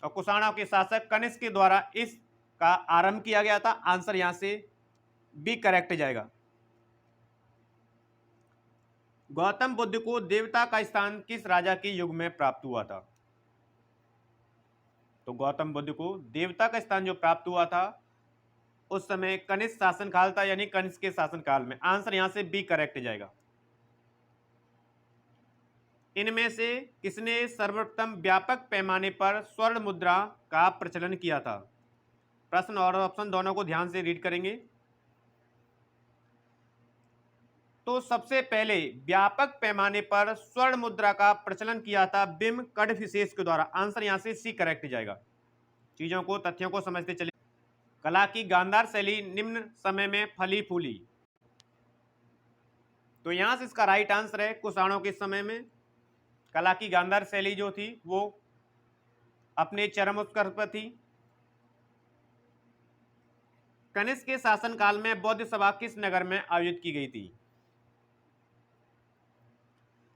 Speaker 1: और कुषाणों के शासक कनिष्क के द्वारा इसका आरंभ किया गया था। आंसर यहां से बी करेक्ट जाएगा। गौतम बुद्ध को देवता का स्थान किस राजा के युग में प्राप्त हुआ था? तो गौतम बुद्ध को देवता का स्थान जो प्राप्त हुआ था उस समय कनिष्क शासनकाल था, यानी कनिष्क के शासनकाल में। आंसर यहां से बी करेक्ट जाएगा। इनमें से किसने सर्वप्रथम व्यापक पैमाने पर स्वर्ण मुद्रा का प्रचलन किया था? प्रश्न और ऑप्शन दोनों को ध्यान से रीड करेंगे। तो सबसे पहले व्यापक पैमाने पर स्वर्ण मुद्रा का प्रचलन किया था बिम कडफिसेस के द्वारा। आंसर यहां से सी करेक्ट जाएगा। चीजों को, तथ्यों को समझते चले। कला की गांधार शैली निम्न समय में फली फूली। तो यहां से इसका राइट आंसर है कुषाणों के समय में कला की गांधार शैली जो थी वो अपने चरम उत्कर्ष पर थी। कनिष्क के शासनकाल में बौद्ध सभा किस नगर में आयोजित की गई थी?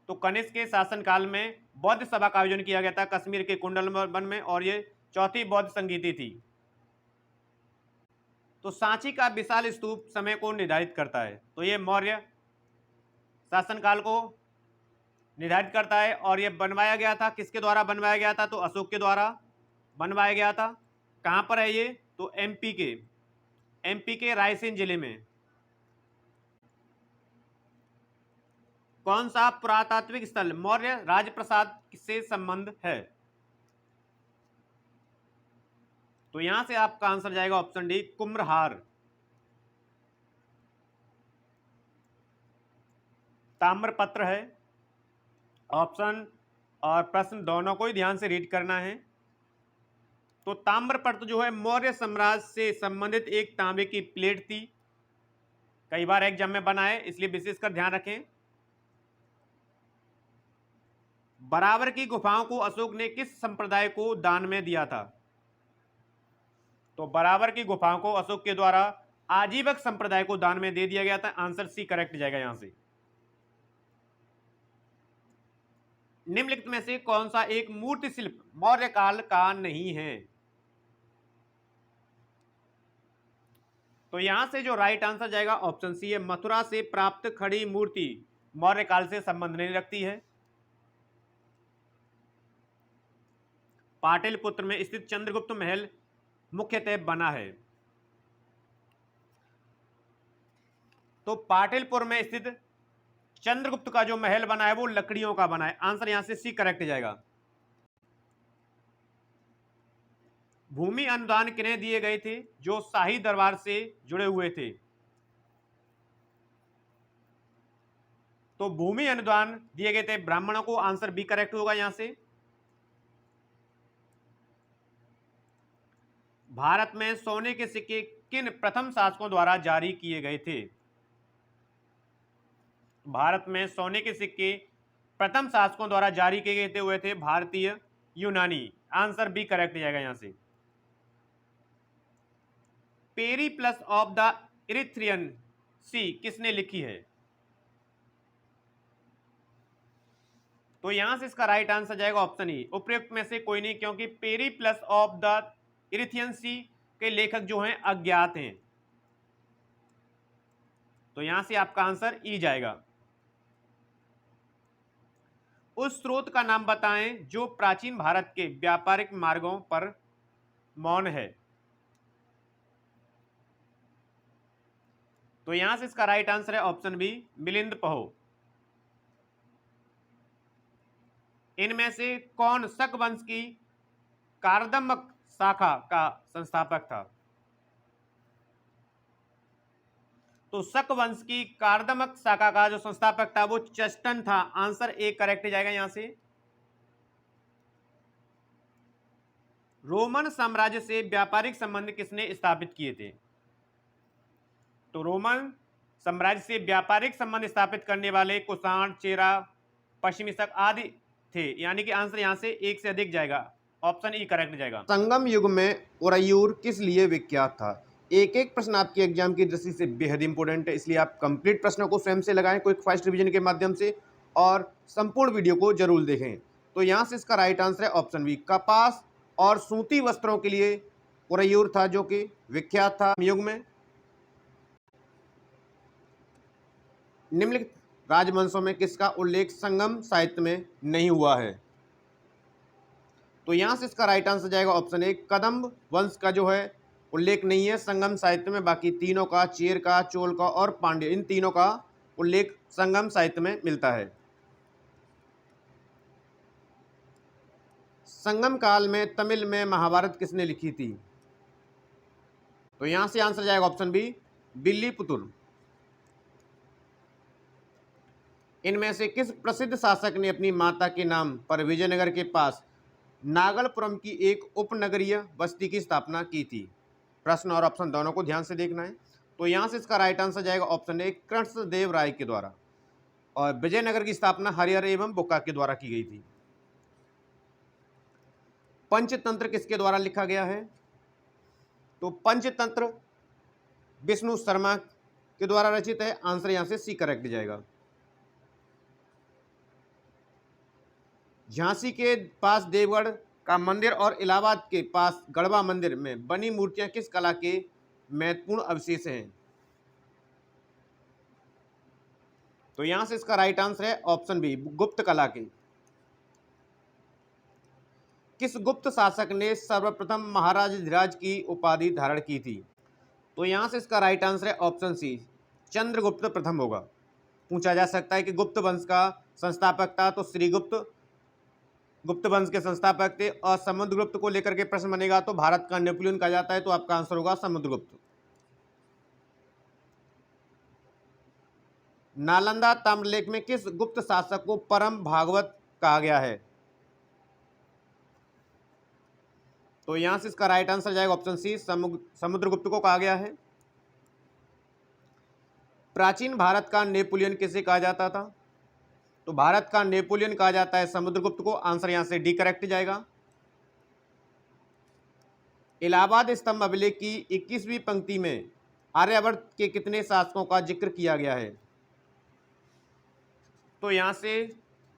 Speaker 1: तो कनिष्क के शासनकाल में बौद्ध सभा का आयोजन किया गया था कश्मीर के कुंडल वन में, और ये चौथी बौद्ध संगीति थी। तो सांची का विशाल स्तूप समय को निर्धारित करता है। तो ये मौर्य शासनकाल को निर्धारित करता है, और यह बनवाया गया था, किसके द्वारा बनवाया गया था? तो अशोक के द्वारा बनवाया गया था। कहां पर है ये? तो एमपी के रायसेन जिले में। कौन सा पुरातात्विक स्थल मौर्य राजप्रसाद से संबंध है? तो यहां से आपका आंसर जाएगा ऑप्शन डी, कुम्भहार। ताम्रपत्र है। ऑप्शन और प्रश्न दोनों को ही ध्यान से रीड करना है। तो ताम्रपत्र जो है मौर्य साम्राज्य से संबंधित एक तांबे की प्लेट थी। कई बार एग्जाम में बना है, इसलिए विशेषकर ध्यान रखें। बराबर की गुफाओं को अशोक ने किस संप्रदाय को दान में दिया था? तो बराबर की गुफाओं को अशोक के द्वारा आजीवक संप्रदाय को दान में दे दिया गया था। आंसर सी करेक्ट जाएगा यहां से। निम्नलिखित में से कौन सा एक मूर्ति शिल्प मौर्य काल का नहीं है? तो यहां से जो राइट आंसर जाएगा ऑप्शन सी है, मथुरा से प्राप्त खड़ी मूर्ति मौर्य काल से संबंध नहीं रखती है। पाटलिपुत्र में स्थित चंद्रगुप्त महल मुख्यतः बना है। तो पाटलिपुर में स्थित चंद्रगुप्त का जो महल बना है वो लकड़ियों का बना है। आंसर यहां से सी करेक्ट जाएगा। भूमि अनुदान किन्हें दिए गए थे जो शाही दरबार से जुड़े हुए थे? तो भूमि अनुदान दिए गए थे ब्राह्मणों को। आंसर बी करेक्ट होगा यहां से। भारत में सोने के सिक्के किन प्रथम शासकों द्वारा जारी किए गए थे? भारत में सोने के सिक्के प्रथम शासकों द्वारा जारी किए गए थे, हुए थे भारतीय यूनानी। आंसर बी करेक्ट जाएगा यहां से। पेरिप्लस ऑफ द इरिथ्रियन सी किसने लिखी है? तो यहां से इसका राइट आंसर जाएगा ऑप्शन ई, उपयुक्त में से कोई नहीं, क्योंकि पेरिप्लस ऑफ द इरिथ्रियन सी के लेखक जो हैं अज्ञात हैं। तो यहां से आपका आंसर ई जाएगा। उस स्रोत का नाम बताएं जो प्राचीन भारत के व्यापारिक मार्गों पर मौन है। तो यहां से इसका राइट आंसर है ऑप्शन बी, मिलिंद पहो। इनमें से कौन शक वंश की कारदम्मक शाखा का संस्थापक था? तो शक वंश की कार्दमक शाखा का जो संस्थापक था वो चेस्टन था। आंसर ए करेक्ट जाएगा यहां से। रोमन साम्राज्य से व्यापारिक संबंध किसने स्थापित किए थे? तो रोमन साम्राज्य से व्यापारिक संबंध स्थापित करने वाले कुषाण, चेरा, पश्चिमी शक आदि थे। यानी कि आंसर यहां से एक से अधिक जाएगा। ऑप्शन ई करेक्ट जाएगा। संगम युग में उरैयूर किस लिए विख्यात था? एक एक प्रश्न आपके एग्जाम की दृष्टि से बेहद इंपॉर्टेंट है, इसलिए आप कंप्लीट प्रश्नों को स्वयं से लगाएं क्विक फास्ट रिवीजन के माध्यम से और संपूर्ण वीडियो को जरूर देखें। तो यहां से इसका राइट आंसर है ऑप्शन बी, कपास और सूती वस्त्रों के लिए उरैयूर था जो कि विख्यात था युग में। निम्नलिखित राजवंशों में किसका उल्लेख संगम साहित्य में नहीं हुआ है? तो यहां से इसका राइट आंसर जाएगा ऑप्शन ए, कदम्ब वंश का जो है उल्लेख नहीं है संगम साहित्य में। बाकी तीनों का, चेर का, चोल का और पांड्य, इन तीनों का उल्लेख संगम साहित्य में मिलता है। संगम काल में तमिल में महाभारत किसने लिखी थी? तो यहां से आंसर जाएगा ऑप्शन बी, विल्लीपुतुर। इनमें से किस प्रसिद्ध शासक ने अपनी माता के नाम पर विजयनगर के पास नागलपुरम की एक उपनगरीय बस्ती की स्थापना की थी? प्रश्न और ऑप्शन दोनों को ध्यान से देखना है। तो यहां से इसका राइट आंसर जाएगा ऑप्शन ए, कृष्णदेव राय के द्वारा। और विजयनगर की स्थापना हरिहर एवं बुक्का के द्वारा की गई थी। पंचतंत्र किसके द्वारा लिखा गया है? तो पंचतंत्र विष्णु शर्मा के द्वारा रचित है। आंसर यहां से सी करेक्ट जाएगा। झांसी के पास देवगढ़ का मंदिर और इलाहाबाद के पास गढ़वा मंदिर में बनी मूर्तियां किस कला के महत्वपूर्ण अवशेष हैं? तो यहां से इसका राइट आंसर है ऑप्शन बी, गुप्त कला के। किस गुप्त शासक ने सर्वप्रथम महाराज धीराज की उपाधि धारण की थी? तो यहां से इसका राइट आंसर है ऑप्शन सी, चंद्रगुप्त प्रथम होगा। पूछा जा सकता है कि गुप्त वंश का संस्थापक था, तो श्रीगुप्त गुप्त वंश के संस्थापक थे। और समुद्रगुप्त को लेकर के प्रश्न बनेगा तो भारत का नेपोलियन कहा जाता है, तो आपका आंसर होगा समुद्रगुप्त। नालंदा ताम्रलेख में किस गुप्त शासक को परम भागवत कहा गया है? तो यहां से इसका राइट आंसर जाएगा ऑप्शन सी, समुद्रगुप्त को कहा गया है। प्राचीन भारत का नेपोलियन किसे कहा जाता था? तो भारत का नेपोलियन कहा जाता है समुद्रगुप्त को। आंसर यहां से डी करेक्ट जाएगा। इलाहाबाद स्तंभ अभिलेख की 21वीं पंक्ति में आर्यवर्त के कितने शासकों का जिक्र किया गया है? तो यहां से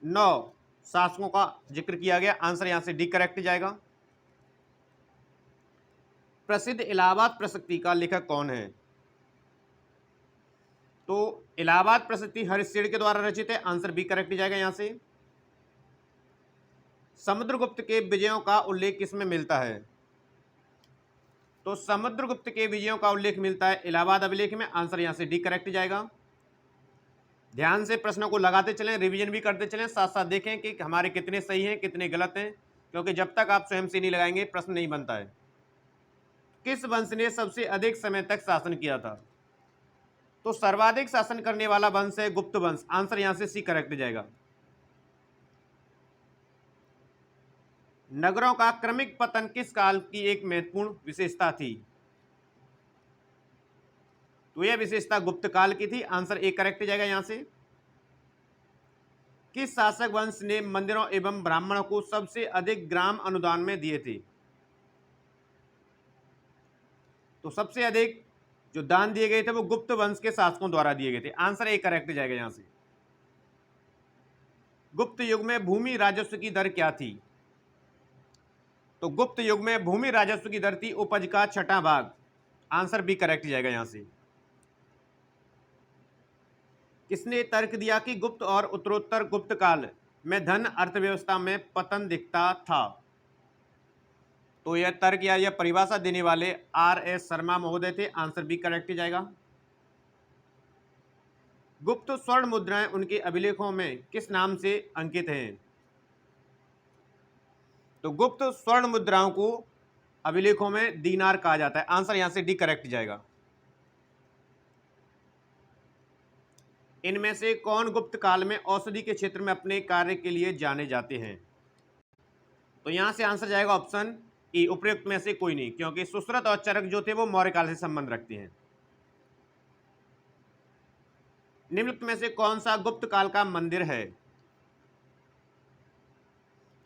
Speaker 1: 9 शासकों का जिक्र किया गया। आंसर यहां से डी करेक्ट जाएगा। प्रसिद्ध इलाहाबाद प्रशस्ति का लेखक कौन है? तो इलाहाबाद प्रशस्ति हरिश्चंद्र के द्वारा रचित है। आंसर बी करेक्ट जाएगा यहां से। समुद्रगुप्त के विजयों का उल्लेख किसमें मिलता है? तो समुद्रगुप्त के विजयों का उल्लेख मिलता है इलाहाबाद अभिलेख में। आंसर यहां से डी करेक्ट जाएगा। ध्यान से प्रश्नों को लगाते चलें, रिवीजन भी करते चलें, साथ साथ देखें कि हमारे कितने सही हैं कितने गलत हैं, क्योंकि जब तक आप स्वयं से नहीं लगाएंगे प्रश्न नहीं बनता है। किस वंश ने सबसे अधिक समय तक शासन किया था? तो सर्वाधिक शासन करने वाला वंश है गुप्त वंश। आंसर यहां से सी करेक्ट जाएगा। नगरों का क्रमिक पतन किस काल की एक महत्वपूर्ण विशेषता थी? तो यह विशेषता गुप्त काल की थी। आंसर ए करेक्ट जाएगा यहां से। किस शासक वंश ने मंदिरों एवं ब्राह्मणों को सबसे अधिक ग्राम अनुदान में दिए थे? तो सबसे अधिक जो दान दिए गए थे वो गुप्त वंश के शासकों द्वारा दिए गए थे। आंसर ए करेक्ट जाएगा यहां से। गुप्त युग में भूमि राजस्व की दर क्या थी? तो गुप्त युग में भूमि राजस्व की दर थी उपज का 6वां भाग। आंसर बी करेक्ट जाएगा यहां से। किसने तर्क दिया कि गुप्त और उत्तरोत्तर गुप्त काल में धन अर्थव्यवस्था में पतन दिखता था? तो यह तर्क या यह परिभाषा देने वाले आर.एस. शर्मा महोदय थे। आंसर बी करेक्ट जाएगा। गुप्त स्वर्ण मुद्राएं उनके अभिलेखों में किस नाम से अंकित हैं? तो गुप्त स्वर्ण मुद्राओं को अभिलेखों में दीनार कहा जाता है। आंसर यहां से डी करेक्ट जाएगा। इनमें से कौन गुप्त काल में औषधि के क्षेत्र में अपने कार्य के लिए जाने जाते हैं? तो यहां से आंसर जाएगा ऑप्शन ई, उपयुक्त में से कोई नहीं, क्योंकि सुश्रुत और चरक जो थे वो मौर्य काल से संबंध रखते हैं। निम्नलिखित में से कौन सा गुप्त काल का मंदिर है?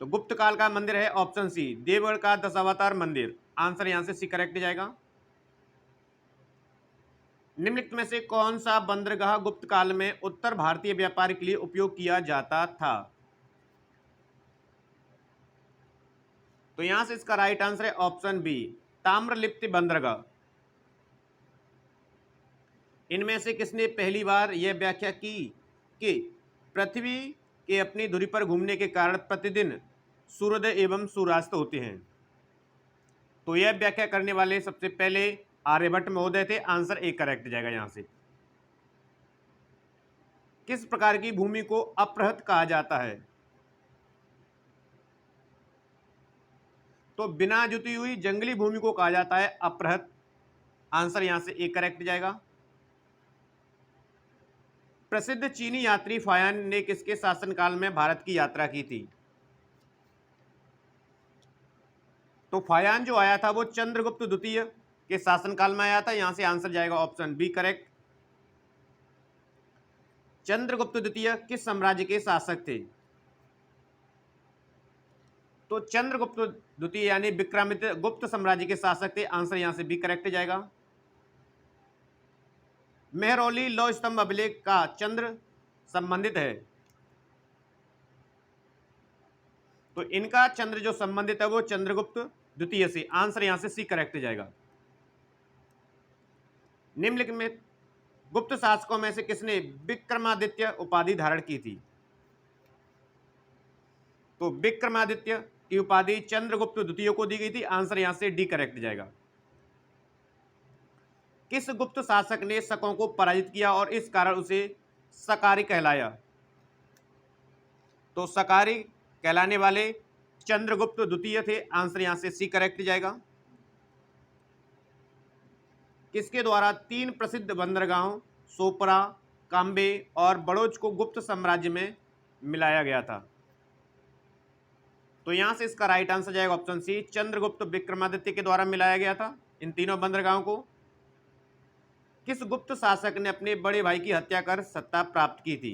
Speaker 1: तो गुप्त काल का मंदिर है ऑप्शन सी, देवगढ़ का दशावतार मंदिर। आंसर यहां से सी करेक्ट जाएगा। निम्नलिखित में से कौन सा बंदरगाह गुप्त काल में उत्तर भारतीय व्यापार के लिए उपयोग किया जाता था? तो यहां से इसका राइट आंसर है ऑप्शन बी, ताम्रलिप्ति बंदरगाह। इनमें से किसने पहली बार यह व्याख्या की कि पृथ्वी के अपनी धुरी पर घूमने के कारण प्रतिदिन सूर्योदय एवं सूर्यास्त होते हैं? तो यह व्याख्या करने वाले सबसे पहले आर्यभट्ट महोदय थे। आंसर ए करेक्ट जाएगा यहां से। किस प्रकार की भूमि को अपृहत कहा जाता है? तो बिना जुती हुई जंगली भूमि को कहा जाता है अपृहत। आंसर यहां से ए करेक्ट जाएगा। प्रसिद्ध चीनी यात्री फायान ने किसके शासनकाल में भारत की यात्रा की थी? तो फायान जो आया था वो चंद्रगुप्त द्वितीय के शासनकाल में आया था। यहां से आंसर जाएगा ऑप्शन बी करेक्ट। चंद्रगुप्त द्वितीय किस साम्राज्य के शासक थे? तो चंद्रगुप्त द्वितीय यानी विक्रमादित्य गुप्त साम्राज्य के शासक थे। आंसर यहां से बी करेक्ट जाएगा। मेहरौली लौह स्तंभ अभिलेख का चंद्र संबंधित है, तो इनका चंद्र जो संबंधित है वो चंद्रगुप्त द्वितीय से। आंसर यहां से सी करेक्ट जाएगा। निम्नलिखित में गुप्त शासकों में से किसने विक्रमादित्य उपाधि धारण की थी? तो विक्रमादित्य की उपाधि चंद्रगुप्त द्वितीय को दी गई थी। आंसर यहां से डी करेक्ट जाएगा। किस गुप्त शासक ने शकों को पराजित किया और इस कारण उसे सकारी कहलाया? तो सकारी कहलाने वाले चंद्रगुप्त द्वितीय थे। आंसर यहां से सी करेक्ट जाएगा। किसके द्वारा 3 प्रसिद्ध बंदरगाहों सोपरा, काम्बे और बड़ौच को गुप्त साम्राज्य में मिलाया गया था? तो यहां से इसका राइट आंसर जाएगा ऑप्शन सी, चंद्रगुप्त विक्रमादित्य के द्वारा मिलाया गया था इन तीनों बंदरगाहों को। किस गुप्त शासक ने अपने बड़े भाई की हत्या कर सत्ता प्राप्त की थी?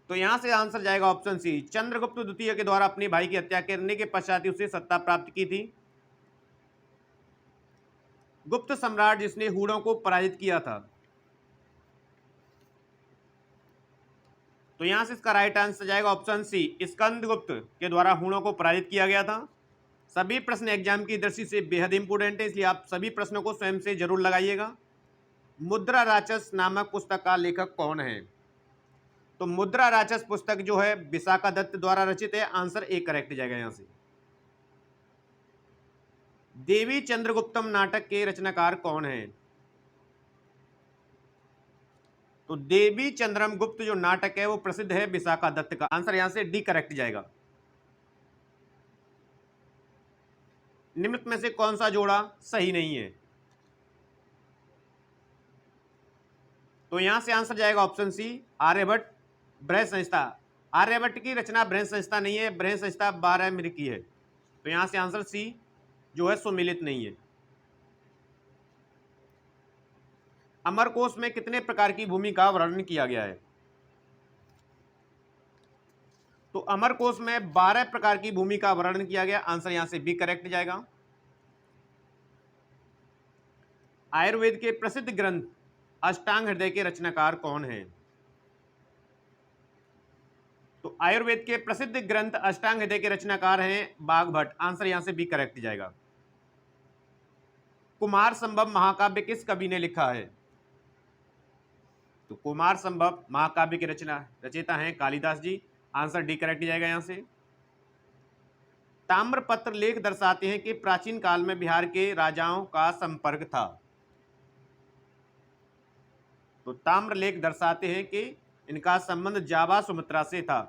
Speaker 1: तो यहां से आंसर जाएगा ऑप्शन सी, चंद्रगुप्त द्वितीय के द्वारा अपने भाई की हत्या करने के पश्चात उसे सत्ता प्राप्त की थी। गुप्त सम्राट जिसने हूणों को पराजित किया था? तो यहां से इसका राइट आंसर जाएगा ऑप्शन सी, स्कंदगुप्त के द्वारा हूणों को पराजित किया गया था। सभी प्रश्न एग्जाम की दृष्टि से बेहद इंपोर्टेंट है, इसलिए आप सभी प्रश्नों को स्वयं से जरूर लगाइएगा। मुद्रा राक्षस नामक पुस्तक का लेखक कौन है? तो मुद्रा राक्षस पुस्तक जो है विशाखा दत्त द्वारा रचित है। आंसर ए करेक्ट जाएगा यहां से। देवी चंद्रगुप्तम नाटक के रचनाकार कौन है? तो देवी चंद्रम गुप्त जो नाटक है वो प्रसिद्ध है विशाखा दत्त का। आंसर यहां से डी करेक्ट जाएगा। निम्नलिखित में से कौन सा जोड़ा सही नहीं है? तो यहां से आंसर जाएगा ऑप्शन सी, आर्यभट्ट बृहत संहिता। आर्यभट्ट की रचना बृहत संहिता नहीं है, बृहत संहिता 12 मिर की है। तो यहां से आंसर सी जो है सुमिलित नहीं है। अमरकोश में कितने प्रकार की भूमि का वर्णन किया गया है? तो अमरकोश में 12 प्रकार की भूमि का वर्णन किया गया। आंसर यहां से बी करेक्ट जाएगा। आयुर्वेद के प्रसिद्ध ग्रंथ अष्टांग हृदय के रचनाकार कौन है? तो आयुर्वेद के प्रसिद्ध ग्रंथ अष्टांग हृदय के रचनाकार हैं बाघभट्ट। आंसर यहां से बी करेक्ट जाएगा। कुमार संभव महाकाव्य किस कवि ने लिखा है? तो कुमार संभव महाकाव्य की रचयिता हैं कालिदास जी। आंसर डी करेक्ट जाएगा यहां से। ताम्रपत्र लेख दर्शाते हैं कि प्राचीन काल में बिहार के राजाओं का संपर्क था। तो ताम्र लेख दर्शाते हैं कि इनका संबंध जावा सुमित्रा से था।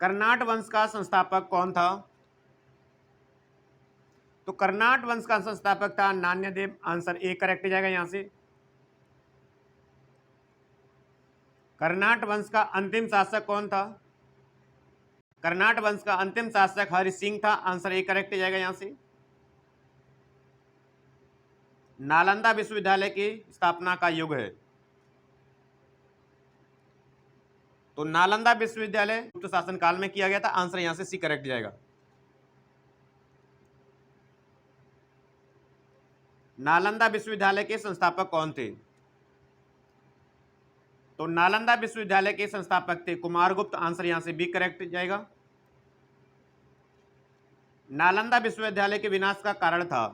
Speaker 1: कर्नाट वंश का संस्थापक कौन था? तो कर्नाट वंश का संस्थापक था नान्यदेव, आंसर ए करेक्ट जाएगा यहां से। कर्नाट वंश का अंतिम शासक कौन था? कर्नाट वंश का अंतिम शासक हरि सिंह था, आंसर ए करेक्ट जाएगा यहां से। नालंदा विश्वविद्यालय की स्थापना का युग है? तो नालंदा विश्वविद्यालय गुप्त शासन काल में किया गया था, आंसर यहां से सी करेक्ट जाएगा। नालंदा विश्वविद्यालय के संस्थापक कौन थे? तो नालंदा विश्वविद्यालय के संस्थापक थे कुमारगुप्त, आंसर यहां से बी करेक्ट जाएगा। नालंदा विश्वविद्यालय के विनाश का कारण था?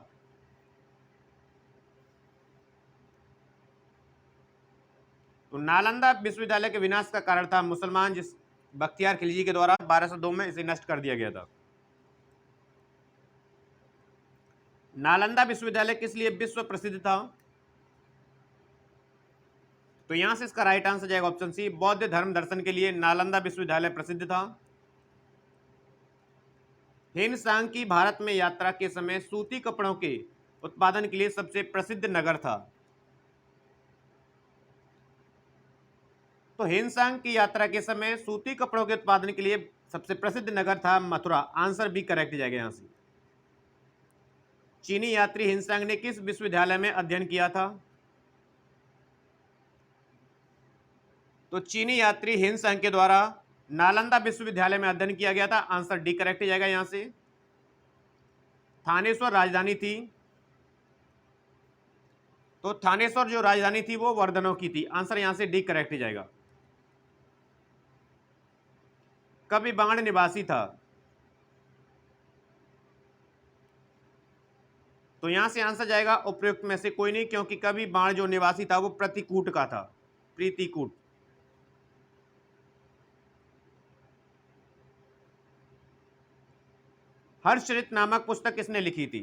Speaker 1: तो नालंदा विश्वविद्यालय के विनाश का कारण था मुसलमान, जिस बख्तियार खिलजी के द्वारा 1202 में इसे नष्ट कर दिया गया था। नालंदा विश्वविद्यालय किस लिए विश्व प्रसिद्ध था? तो यहां से इसका राइट आंसर जाएगा ऑप्शन सी, बौद्ध धर्म दर्शन के लिए नालंदा विश्वविद्यालय प्रसिद्ध था। हिन-सांग की भारत में यात्रा के समय सूती कपड़ों के उत्पादन के लिए सबसे प्रसिद्ध नगर था? तो हिन-सांग की यात्रा के समय सूती कपड़ों के उत्पादन के लिए सबसे प्रसिद्ध नगर था मथुरा, आंसर बी करेक्ट जाएगा यहां से। चीनी यात्री हिन-सांग ने किस विश्वविद्यालय में अध्ययन किया था? तो चीनी यात्री हिन-सांग के द्वारा नालंदा विश्वविद्यालय में अध्ययन किया गया था, आंसर डी करेक्ट जाएगा यहां से। थानेश्वर राजधानी थी? तो थानेश्वर जो राजधानी थी वो वर्धनों की थी, आंसर यहां से डी करेक्ट जाएगा। कवि बाण निवासी था? तो यहां से आंसर जाएगा उपयुक्त में से कोई नहीं, क्योंकि कवि बाण जो निवासी था वो प्रतिकूट का था, प्रीतिकूट। हर्षचरित नामक पुस्तक किसने लिखी थी?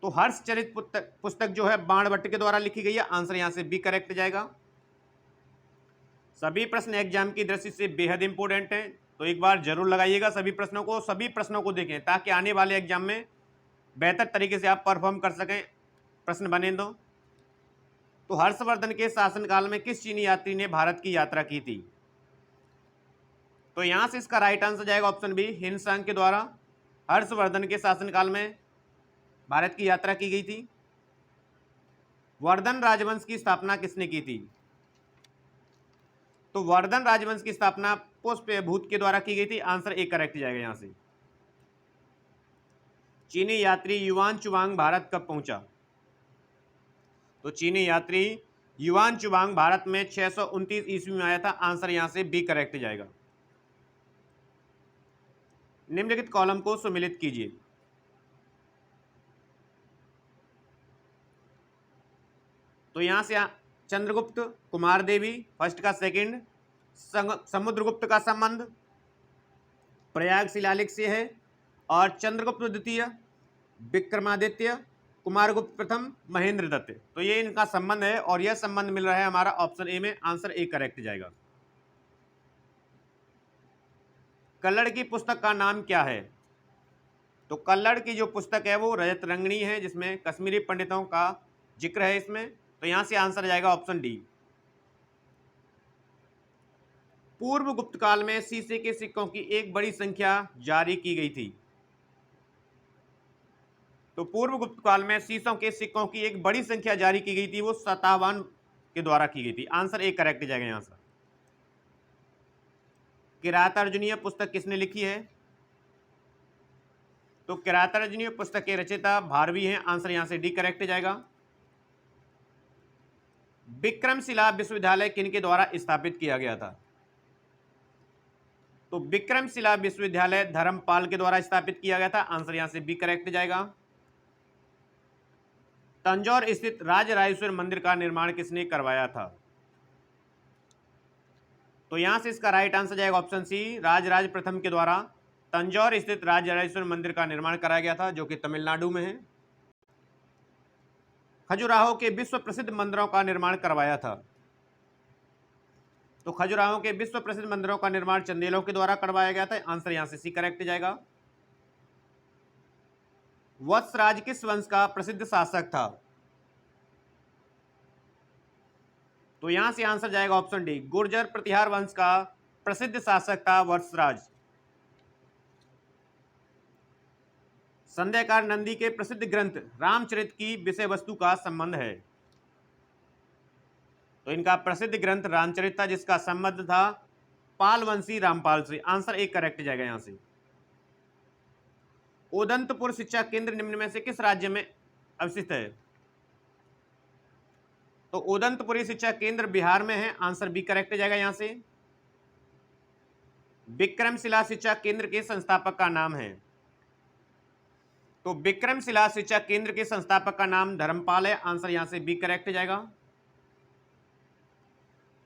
Speaker 1: तो हर्षचरित पुस्तक जो है बाणभट्ट के द्वारा लिखी गई है, आंसर यहां से बी करेक्ट जाएगा। सभी प्रश्न एग्जाम की दृष्टि से बेहद इंपॉर्टेंट हैं, तो एक बार जरूर लगाइएगा सभी प्रश्नों को देखें, ताकि आने वाले एग्जाम में बेहतर तरीके से आप परफॉर्म कर सकें, प्रश्न बने तो हर्षवर्धन के शासनकाल में किस चीनी यात्री ने भारत की यात्रा की थी? तो यहां से इसका राइट आंसर जाएगा ऑप्शन बी, हिन-सांग के द्वारा हर्षवर्धन के शासनकाल में भारत की यात्रा की गई थी। वर्धन राजवंश की स्थापना किसने की थी? तो वर्धन राजवंश की स्थापना पुष्यभूत के द्वारा की गई थी, आंसर ए करेक्ट जाएगा यहां से। चीनी यात्री युआन चुवांग भारत कब पहुंचा? तो चीनी यात्री युआन चुवांग भारत में 629 ईस्वी में आया था, आंसर यहां से बी करेक्ट जाएगा। निम्नलिखित कॉलम को सुमिलित कीजिए। तो यहां से चंद्रगुप्त कुमार देवी फर्स्ट का सेकंड, समुद्रगुप्त का संबंध प्रयाग शिलालेख से है, और चंद्रगुप्त द्वितीय, विक्रमादित्य, कुमारगुप्त प्रथम, महेंद्र दत्त, तो ये इनका संबंध है, और यह संबंध मिल रहा है हमारा ऑप्शन ए में, आंसर ए करेक्ट जाएगा। कल्लड़ की पुस्तक का नाम क्या है? तो कल्लड़ की जो पुस्तक है वो रजत रंगनी है, जिसमें कश्मीरी पंडितों का जिक्र है इसमें, तो यहां से आंसर जाएगा ऑप्शन डी। पूर्व गुप्त काल में शीशे के सिक्कों की एक बड़ी संख्या जारी की गई थी? तो पूर्व गुप्त काल में शीशों के सिक्कों की एक बड़ी संख्या जारी की गई थी, वो सातवाहन के द्वारा की गई थी, आंसर ए करेक्ट जाएगा यहां से। किरातार्जुनीय पुस्तक किसने लिखी है? तो किरातार्जुनीय पुस्तक के रचयिता भारवी हैं, आंसर यहां से डी करेक्ट जाएगा। विक्रमशिला विश्वविद्यालय किनके द्वारा स्थापित किया गया था? तो विक्रमशिला विश्वविद्यालय धर्मपाल के द्वारा स्थापित किया गया था, आंसर यहां से बी करेक्ट जाएगा। तंजौर स्थित राजराजेश्वर मंदिर का निर्माण किसने करवाया था? तो यहां से इसका राइट आंसर जाएगा ऑप्शन सी, राजराज प्रथम के द्वारा तंजौर स्थित राजराजेश्वर मंदिर का निर्माण कराया गया था, जो कि तमिलनाडु में है। खजुराहो के विश्व प्रसिद्ध मंदिरों का निर्माण करवाया था? तो खजुराहो के विश्व प्रसिद्ध मंदिरों का निर्माण चंदेलों के द्वारा करवाया गया था, आंसर यहां से सी करेक्ट जाएगा। वत्सराज किस वंश का प्रसिद्ध शासक था? तो यहां से आंसर जाएगा ऑप्शन डी, गुर्जर प्रतिहार वंश का प्रसिद्ध शासक था वत्सराज। संध्याकार नंदी के प्रसिद्ध ग्रंथ रामचरित की विषय वस्तु का संबंध है? तो इनका प्रसिद्ध ग्रंथ रामचरित था, जिसका संबंध था पालवंशी रामपाल से। आंसर एक करेक्ट जाएगा यहां से। उदंतपुर शिक्षा केंद्र निम्न में से किस राज्य में अवस्थित है? तो उदंतपुरी शिक्षा केंद्र बिहार में है। आंसर बी करेक्ट जाएगा यहां से। विक्रमशिला शिक्षा केंद्र के संस्थापक का नाम है? तो विक्रमशिला शिक्षा केंद्र के संस्थापक का नाम धर्मपाल है। आंसर यहां से बी करेक्ट जाएगा।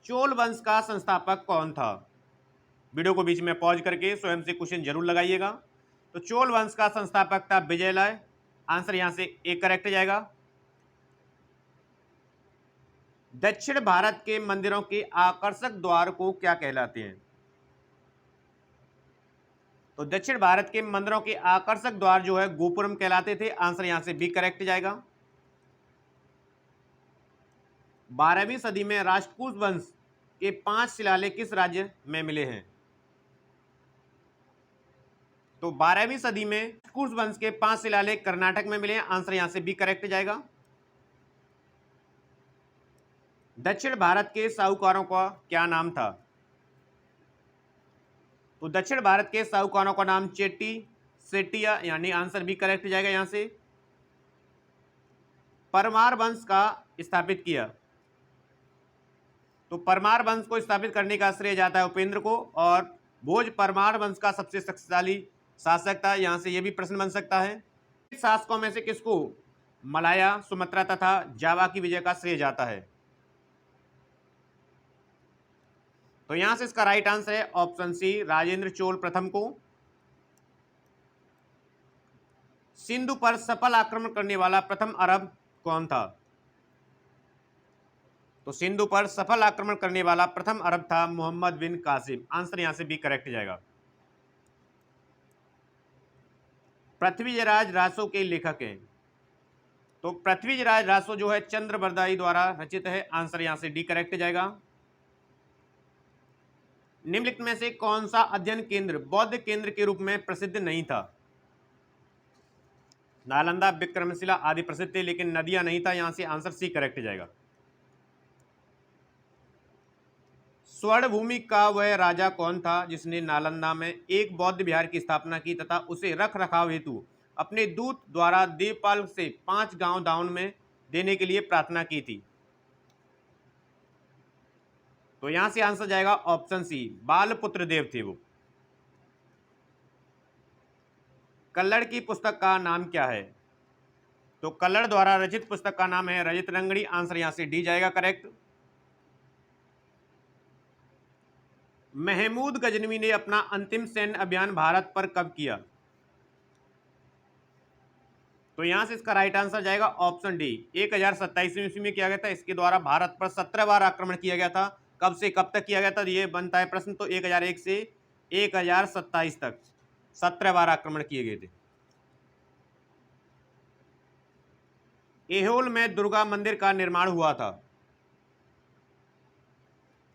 Speaker 1: चोल वंश का संस्थापक कौन था? वीडियो को बीच में पॉज करके स्वयं से क्वेश्चन जरूर लगाइएगा। तो चोल वंश का संस्थापक था विजयलय। आंसर यहां से एक करेक्ट जाएगा। दक्षिण भारत के मंदिरों के आकर्षक द्वार को क्या कहलाते हैं? तो दक्षिण भारत के मंदिरों के आकर्षक द्वार जो है गोपुरम कहलाते थे। आंसर यहां से बी करेक्ट जाएगा। 12वीं सदी में राष्ट्रकूट वंश के 5 शिलालेख किस राज्य में मिले हैं? तो 12वीं सदी में राष्ट्रकूट वंश के 5 शिलालेख कर्नाटक में मिले हैं। आंसर यहां से बी करेक्ट जाएगा। दक्षिण भारत के साहूकारों का क्या नाम था? तो दक्षिण भारत के साहूकारों का नाम चेट्टी, सेट्टिया, यानी आंसर भी करेक्ट जाएगा यहां से। परमार वंश का स्थापित किया? तो परमार वंश को स्थापित करने का श्रेय जाता है उपेंद्र को, और भोज परमार वंश का सबसे शक्तिशाली शासक था। यहां से यह भी प्रश्न बन सकता है। शासकों में से किसको मलाया, सुमात्रा तथा जावा की विजय का श्रेय जाता है? तो यहां से इसका राइट आंसर है ऑप्शन सी, राजेंद्र चोल प्रथम को। सिंधु पर सफल आक्रमण करने वाला प्रथम अरब कौन था? तो सिंधु पर सफल आक्रमण करने वाला प्रथम अरब था मोहम्मद बिन कासिम। आंसर यहां से भी करेक्ट जाएगा। पृथ्वीराज रासो के लेखक हैं? तो पृथ्वीराज रासो जो है चंद्रबरदाई द्वारा रचित है। आंसर यहां से डी करेक्ट जाएगा। निम्नलिखित में से कौन सा अध्ययन केंद्र बौद्ध केंद्र के रूप में प्रसिद्ध नहीं था? नालंदा, विक्रमशिला आदि प्रसिद्ध थे, लेकिन नदिया नहीं था। यहां से आंसर सी करेक्ट जाएगा। स्वर्ण भूमि का वह राजा कौन था जिसने नालंदा में एक बौद्ध विहार की स्थापना की तथा उसे रख रखाव हेतु अपने दूत द्वारा देवपाल से 5 गांव दान में देने के लिए प्रार्थना की थी? तो यहां से आंसर जाएगा ऑप्शन सी, बालपुत्र देव थे वो। कल्लड़ की पुस्तक का नाम क्या है? तो कल्लड़ द्वारा रचित पुस्तक का नाम है रजत रंगड़ी। आंसर यहां से डी जाएगा करेक्ट। महमूद गजनवी ने अपना अंतिम सैन्य अभियान भारत पर कब किया? तो यहां से इसका राइट आंसर जाएगा ऑप्शन डी, 1027 ईस्वी में किया गया था। इसके द्वारा भारत पर 17 बार आक्रमण किया गया था। कब से कब तक किया गया था ये बनता है प्रश्न। तो 1001 से 1027 तक 17 बार आक्रमण किए गए थे। एहोल में दुर्गा मंदिर का निर्माण हुआ था?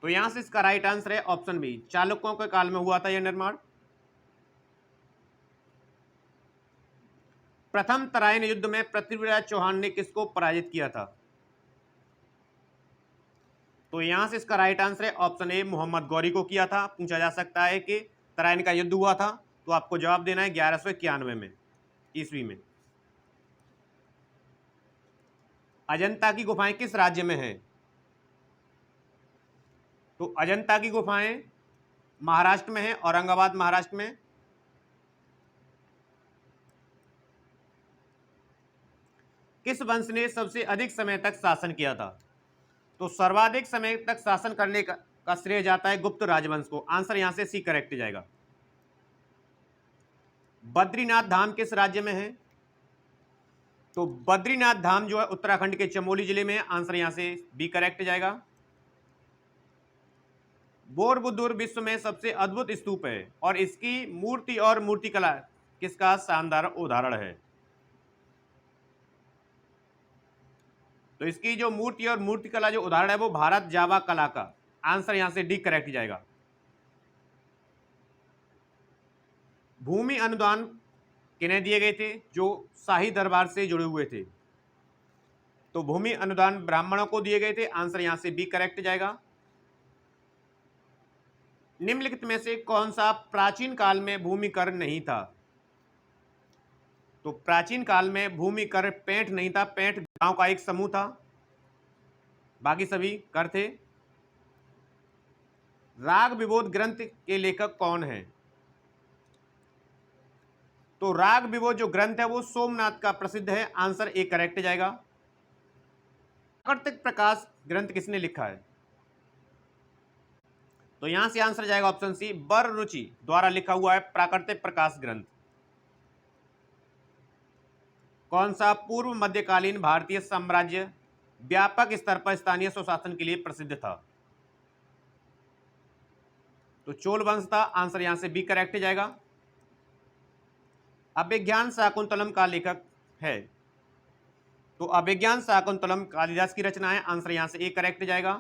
Speaker 1: तो यहां से इसका राइट आंसर है ऑप्शन बी, चालुक्यों के काल में हुआ था यह निर्माण। प्रथम तराइन युद्ध में पृथ्वीराज चौहान ने किसको पराजित किया था? तो यहां से इसका राइट आंसर है ऑप्शन ए, मोहम्मद गौरी को किया था। पूछा जा सकता है कि तराइन का युद्ध हुआ था, तो आपको जवाब देना है 1191 में ईस्वी में। अजंता की गुफाएं किस राज्य में हैं? तो अजंता की गुफाएं महाराष्ट्र में है, औरंगाबाद महाराष्ट्र में। किस वंश ने सबसे अधिक समय तक शासन किया था? तो सर्वाधिक समय तक शासन करने का श्रेय जाता है गुप्त राजवंश को। आंसर यहां से सी करेक्ट जाएगा। बद्रीनाथ धाम किस राज्य में है? तो बद्रीनाथ धाम जो है उत्तराखंड के चमोली जिले में है। आंसर यहां से बी करेक्ट जाएगा। बोरबुदुर विश्व में सबसे अद्भुत स्तूप है और इसकी मूर्ति और मूर्तिकला किसका शानदार उदाहरण है? तो इसकी जो मूर्ति और मूर्तिकला जो उदाहरण है वो भारत जावा कला का, आंसर यहां से डी करेक्ट जाएगा। भूमि अनुदान किन्हें दिए गए थे? जो शाही दरबार से जुड़े हुए थे। तो भूमि अनुदान ब्राह्मणों को दिए गए थे, आंसर यहां से बी करेक्ट जाएगा। निम्नलिखित में से कौन सा प्राचीन काल में भूमि कर नहीं था? तो प्राचीन काल में भूमि कर पैंठ नहीं था, पैंठ गांव का एक समूह था, बाकी सभी कर थे। राग विबोध ग्रंथ के लेखक कौन है? तो राग विबोध जो ग्रंथ है वो सोमनाथ का प्रसिद्ध है, आंसर ए करेक्ट जाएगा। प्राकृतिक प्रकाश ग्रंथ किसने लिखा है? तो यहां से आंसर जाएगा ऑप्शन सी, वर रुचि द्वारा लिखा हुआ है प्राकृतिक प्रकाश ग्रंथ। कौन सा पूर्व मध्यकालीन भारतीय साम्राज्य व्यापक स्तर पर स्थानीय स्वशासन के लिए प्रसिद्ध था? तो चोल वंश था, आंसर यहां से बी करेक्ट जाएगा। अभिज्ञान शाकुंतलम का लेखक है? तो अभिज्ञान शाकुंतलम कालिदास की रचना है, आंसर यहां से ए करेक्ट जाएगा।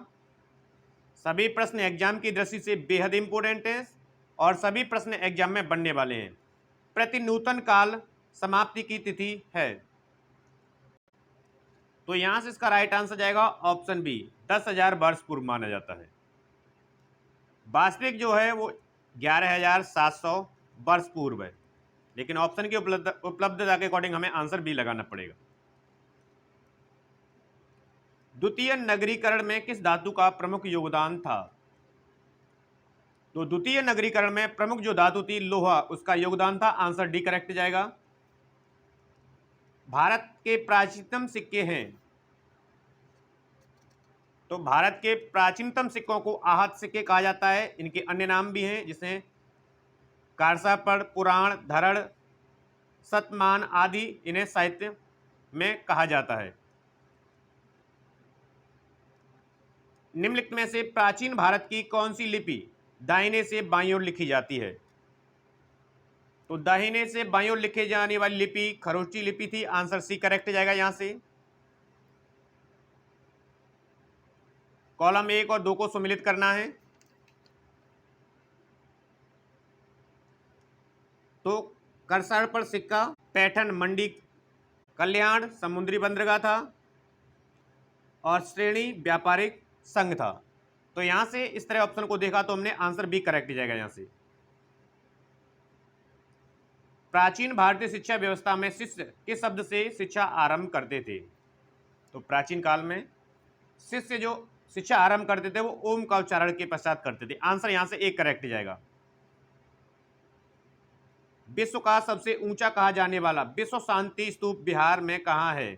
Speaker 1: सभी प्रश्न एग्जाम की दृष्टि से बेहद इंपॉर्टेंट हैं और सभी प्रश्न एग्जाम में बनने वाले हैं। प्रतिनूतन काल समाप्ति की तिथि है? तो यहां से इसका राइट आंसर जाएगा ऑप्शन बी, 10,000 वर्ष पूर्व माना जाता है। वास्तविक जो है वो 11,700 वर्ष पूर्व है, लेकिन ऑप्शन की उपलब्धता के अकॉर्डिंग हमें आंसर बी लगाना पड़ेगा। द्वितीय नगरीकरण में किस धातु का प्रमुख योगदान था? तो द्वितीय नगरीकरण में प्रमुख जो धातु थी लोहा, उसका योगदान था, आंसर डी करेक्ट जाएगा। भारत के प्राचीनतम सिक्के हैं? तो भारत के प्राचीनतम सिक्कों को आहत सिक्के कहा जाता है। इनके अन्य नाम भी हैं, जिसमें कारसापड़, पुराण, धरड़, सतमान आदि इन्हें साहित्य में कहा जाता है। निम्नलिखित में से प्राचीन भारत की कौन सी लिपि दाहिने से बाईं ओर लिखी जाती है? तो दाहिने से बाईं ओर लिखे जाने वाली लिपि खरोष्टी लिपि थी, आंसर सी करेक्ट जाएगा। यहां से कॉलम 1 और 2 को सम्मिलित करना है। तो करसड़ पर सिक्का पैठन मंडी कल्याण समुद्री बंदरगाह था और श्रेणी व्यापारिक संघ था। तो यहां से इस तरह ऑप्शन को देखा तो हमने आंसर बी करेक्ट जाएगा। यहां से प्राचीन भारतीय शिक्षा व्यवस्था में शिष्य किस शब्द से शिक्षा आरंभ करते थे? तो प्राचीन काल में शिष्य जो शिक्षा आरंभ करते थे वो ओम का उच्चारण के पश्चात करते थे, आंसर यहां से एक करेक्ट जाएगा। विश्व का सबसे ऊंचा कहा जाने वाला विश्व शांति स्तूप बिहार में कहां है?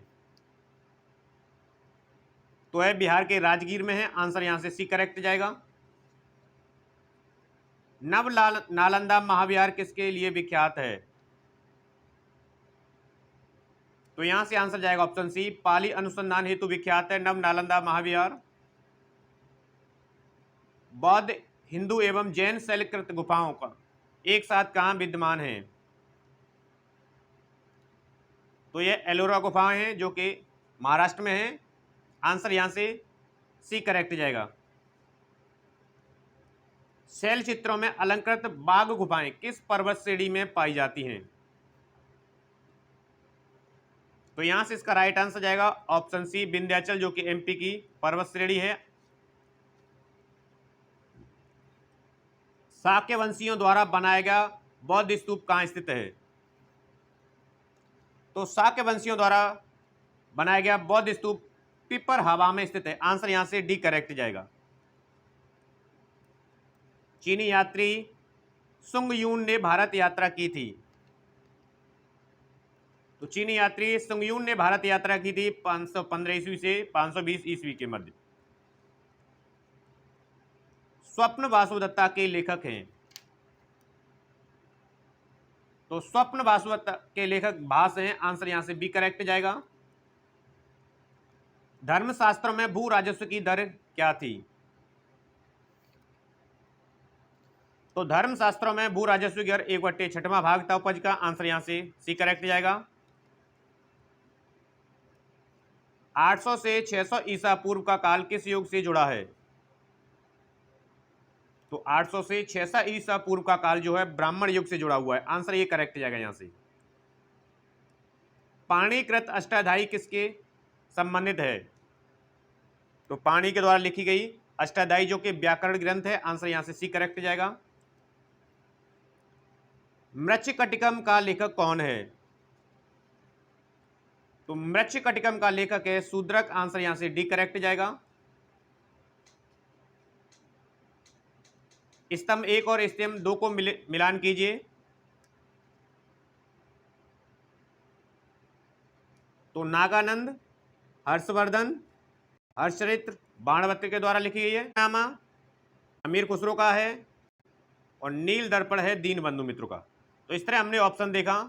Speaker 1: तो है बिहार के राजगीर में है, आंसर यहां से सी करेक्ट जाएगा। नव नालंदा महाविहार किसके लिए विख्यात है? तो यहां से आंसर जाएगा ऑप्शन सी, पाली अनुसंधान हेतु विख्यात है नव नालंदा महाविहार। बौद्ध, हिंदू एवं जैन शैलकृत गुफाओं का एक साथ कहां विद्यमान है? तो यह एलोरा गुफाएं हैं जो कि महाराष्ट्र में है, आंसर यहां से सी करेक्ट जाएगा। शैल चित्रों में अलंकृत बाघ गुफाएं किस पर्वत श्रेणी में पाई जाती हैं? तो यहां से इसका राइट आंसर जाएगा ऑप्शन सी, विंध्याचल, जो कि एमपी की पर्वत श्रेणी है। शाक्य वंशियों द्वारा बनाया गया बौद्ध स्तूप कहां स्थित है? तो शाक्य वंशियों द्वारा बनाया गया बौद्ध स्तूप पिपर हवा में स्थित है, आंसर यहां से डी करेक्ट जाएगा। चीनी यात्री सुंग यून ने भारत यात्रा की थी? तो चीनी यात्री सुंग यून ने भारत यात्रा की थी 515 ईस्वी से 520 ईस्वी के मध्य। स्वप्न वासुदत्ता के लेखक हैं? तो स्वप्न वासुदत्ता के लेखक भास हैं, आंसर यहां से बी करेक्ट जाएगा। धर्मशास्त्रों में भू राजस्व की दर क्या थी? तो धर्मशास्त्रों में भू राजस्व की दर 1/6वां भाग था उपज का, आंसर यहां से सी करेक्ट जाएगा। 800 से 600 ईसा पूर्व का काल किस युग से जुड़ा है? तो 800 से 600 ईसा पूर्व का काल जो है ब्राह्मण युग से जुड़ा हुआ है। आंसर ये करेक्ट जाएगा यहां से। पाणिकृत अष्टाध्यायी किसके संबंधित है? तो पाणी के द्वारा लिखी गई अष्टाध्यायी जो कि व्याकरण ग्रंथ है। आंसर यहां से सी करेक्ट जाएगा। मृच्छकटिकम का लेखक कौन है? तो मृच्छकटिकम का लेखक है शूद्रक। आंसर यहां से डी करेक्ट जाएगा। स्तंभ 1 और स्तंभ 2 को मिलान कीजिए। तो नागानंद, हर्षवर्धन, हर्षचरित्र बाणभट्ट के द्वारा लिखी गई है। नामा अमीर खुसरो का है और नील दर्पण है दीनबंधु मित्र का। तो इस तरह हमने ऑप्शन देखा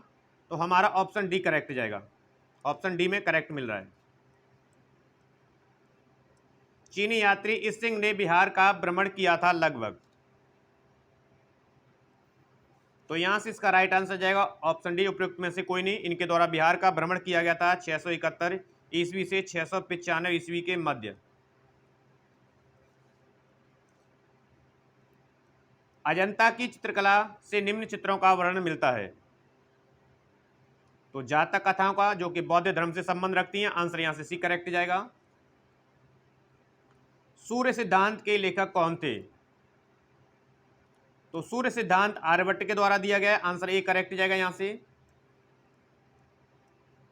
Speaker 1: तो हमारा ऑप्शन डी करेक्ट जाएगा। ऑप्शन डी में करेक्ट मिल रहा है। चीनी यात्री इस सिंह ने बिहार का भ्रमण किया था लगभग। तो यहां से इसका राइट आंसर जाएगा ऑप्शन डी, उपयुक्त में से कोई नहीं। इनके द्वारा बिहार का भ्रमण किया गया था 671 ईस्वी से 695 ईस्वी के मध्य। अजंता की चित्रकला से निम्न चित्रों का वर्णन मिलता है। तो जातक कथाओं का जो कि बौद्ध धर्म से संबंध रखती हैं। आंसर यहां से सी करेक्ट जाएगा। सूर्य सिद्धांत के लेखक कौन थे? तो सूर्य सिद्धांत आर्यभट्ट के द्वारा दिया गया। आंसर ए करेक्ट जाएगा यहां से।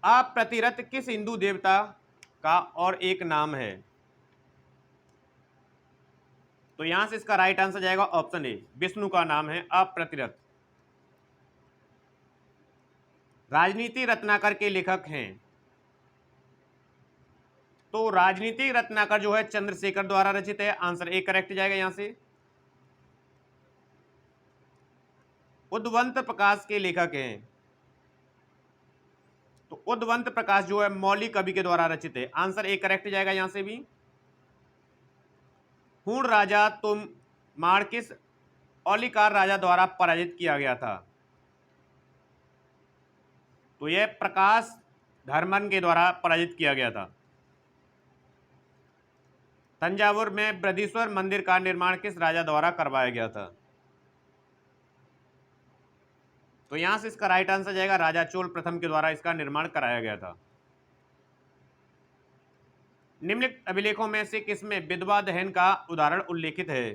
Speaker 1: अप्रतिरथ किस हिंदू देवता का और एक नाम है? तो यहां से इसका राइट आंसर जाएगा ऑप्शन ए, विष्णु का नाम है अप्रतिरथ। राजनीति रत्नाकर के लेखक हैं। तो राजनीति रत्नाकर जो है चंद्रशेखर द्वारा रचित है। आंसर ए करेक्ट जाएगा यहां से। उद्वंत प्रकाश के लेखक हैं। तो उद्वंत प्रकाश जो है मौली कवि के द्वारा रचित है। आंसर ए करेक्ट जाएगा यहां से भी। हूण राजा तुम माण किस औलिकार राजा द्वारा पराजित किया गया था? तो यह प्रकाश धर्मन के द्वारा पराजित किया गया था। तंजावुर में बृहदीश्वर मंदिर का निर्माण किस राजा द्वारा करवाया गया था? तो यहां से इसका राइट आंसर जाएगा राजा चोल प्रथम के द्वारा इसका निर्माण कराया गया था। निम्नलिखित अभिलेखों में से किसमें विधवा दहन का उदाहरण उल्लेखित है?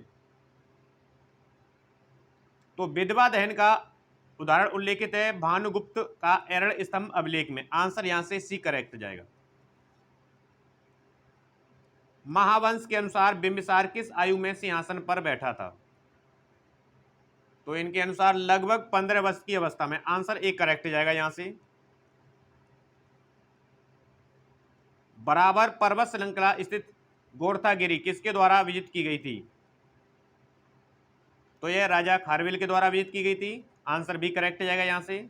Speaker 1: तो विधवा दहन का उदाहरण उल्लेखित है भानुगुप्त का एरण स्तंभ अभिलेख में। आंसर यहां से सी करेक्ट जाएगा। महावंश के अनुसार बिंबिसार किस आयु में सिंहासन पर बैठा था? तो इनके अनुसार लगभग 15 वर्ष की अवस्था में। आंसर एक करेक्ट जाएगा यहां से। बराबर पर्वत श्रृंखला स्थित गोरथागिरी किसके द्वारा विजित की गई थी? तो यह राजा खारवेल के द्वारा विजित की गई थी। आंसर भी करेक्ट जाएगा यहां से।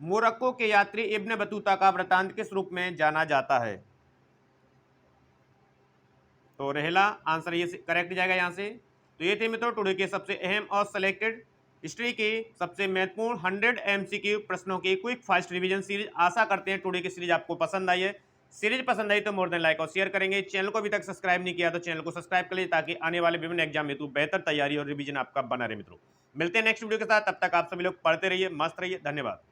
Speaker 1: मोरक्को के यात्री इब्न बतूता का वृतांत किस रूप में जाना जाता है? तो रेहला। आंसर ये करेक्ट जाएगा यहां से। तो ये थे मित्रों टुडे के सबसे अहम और सिलेक्टेड हिस्ट्री के सबसे महत्वपूर्ण 100 एमसीक्यू प्रश्नों की क्विक फास्ट रिवीजन सीरीज। आशा करते हैं टुडे की सीरीज आपको पसंद आई है। सीरीज पसंद आई तो मोर देन लाइक और शेयर करेंगे। चैनल को अभी तक सब्सक्राइब नहीं किया तो चैनल को सब्सक्राइब कर लीजिए ताकि आने वाले विभिन्न एग्जाम हेतु बेहतर तैयारी और रिवीजन आपका बना रहे। मित्रों मिलते हैं नेक्स्ट वीडियो के साथ। तब तक आप सभी लोग पढ़ते रहिए, मस्त रहिए। धन्यवाद।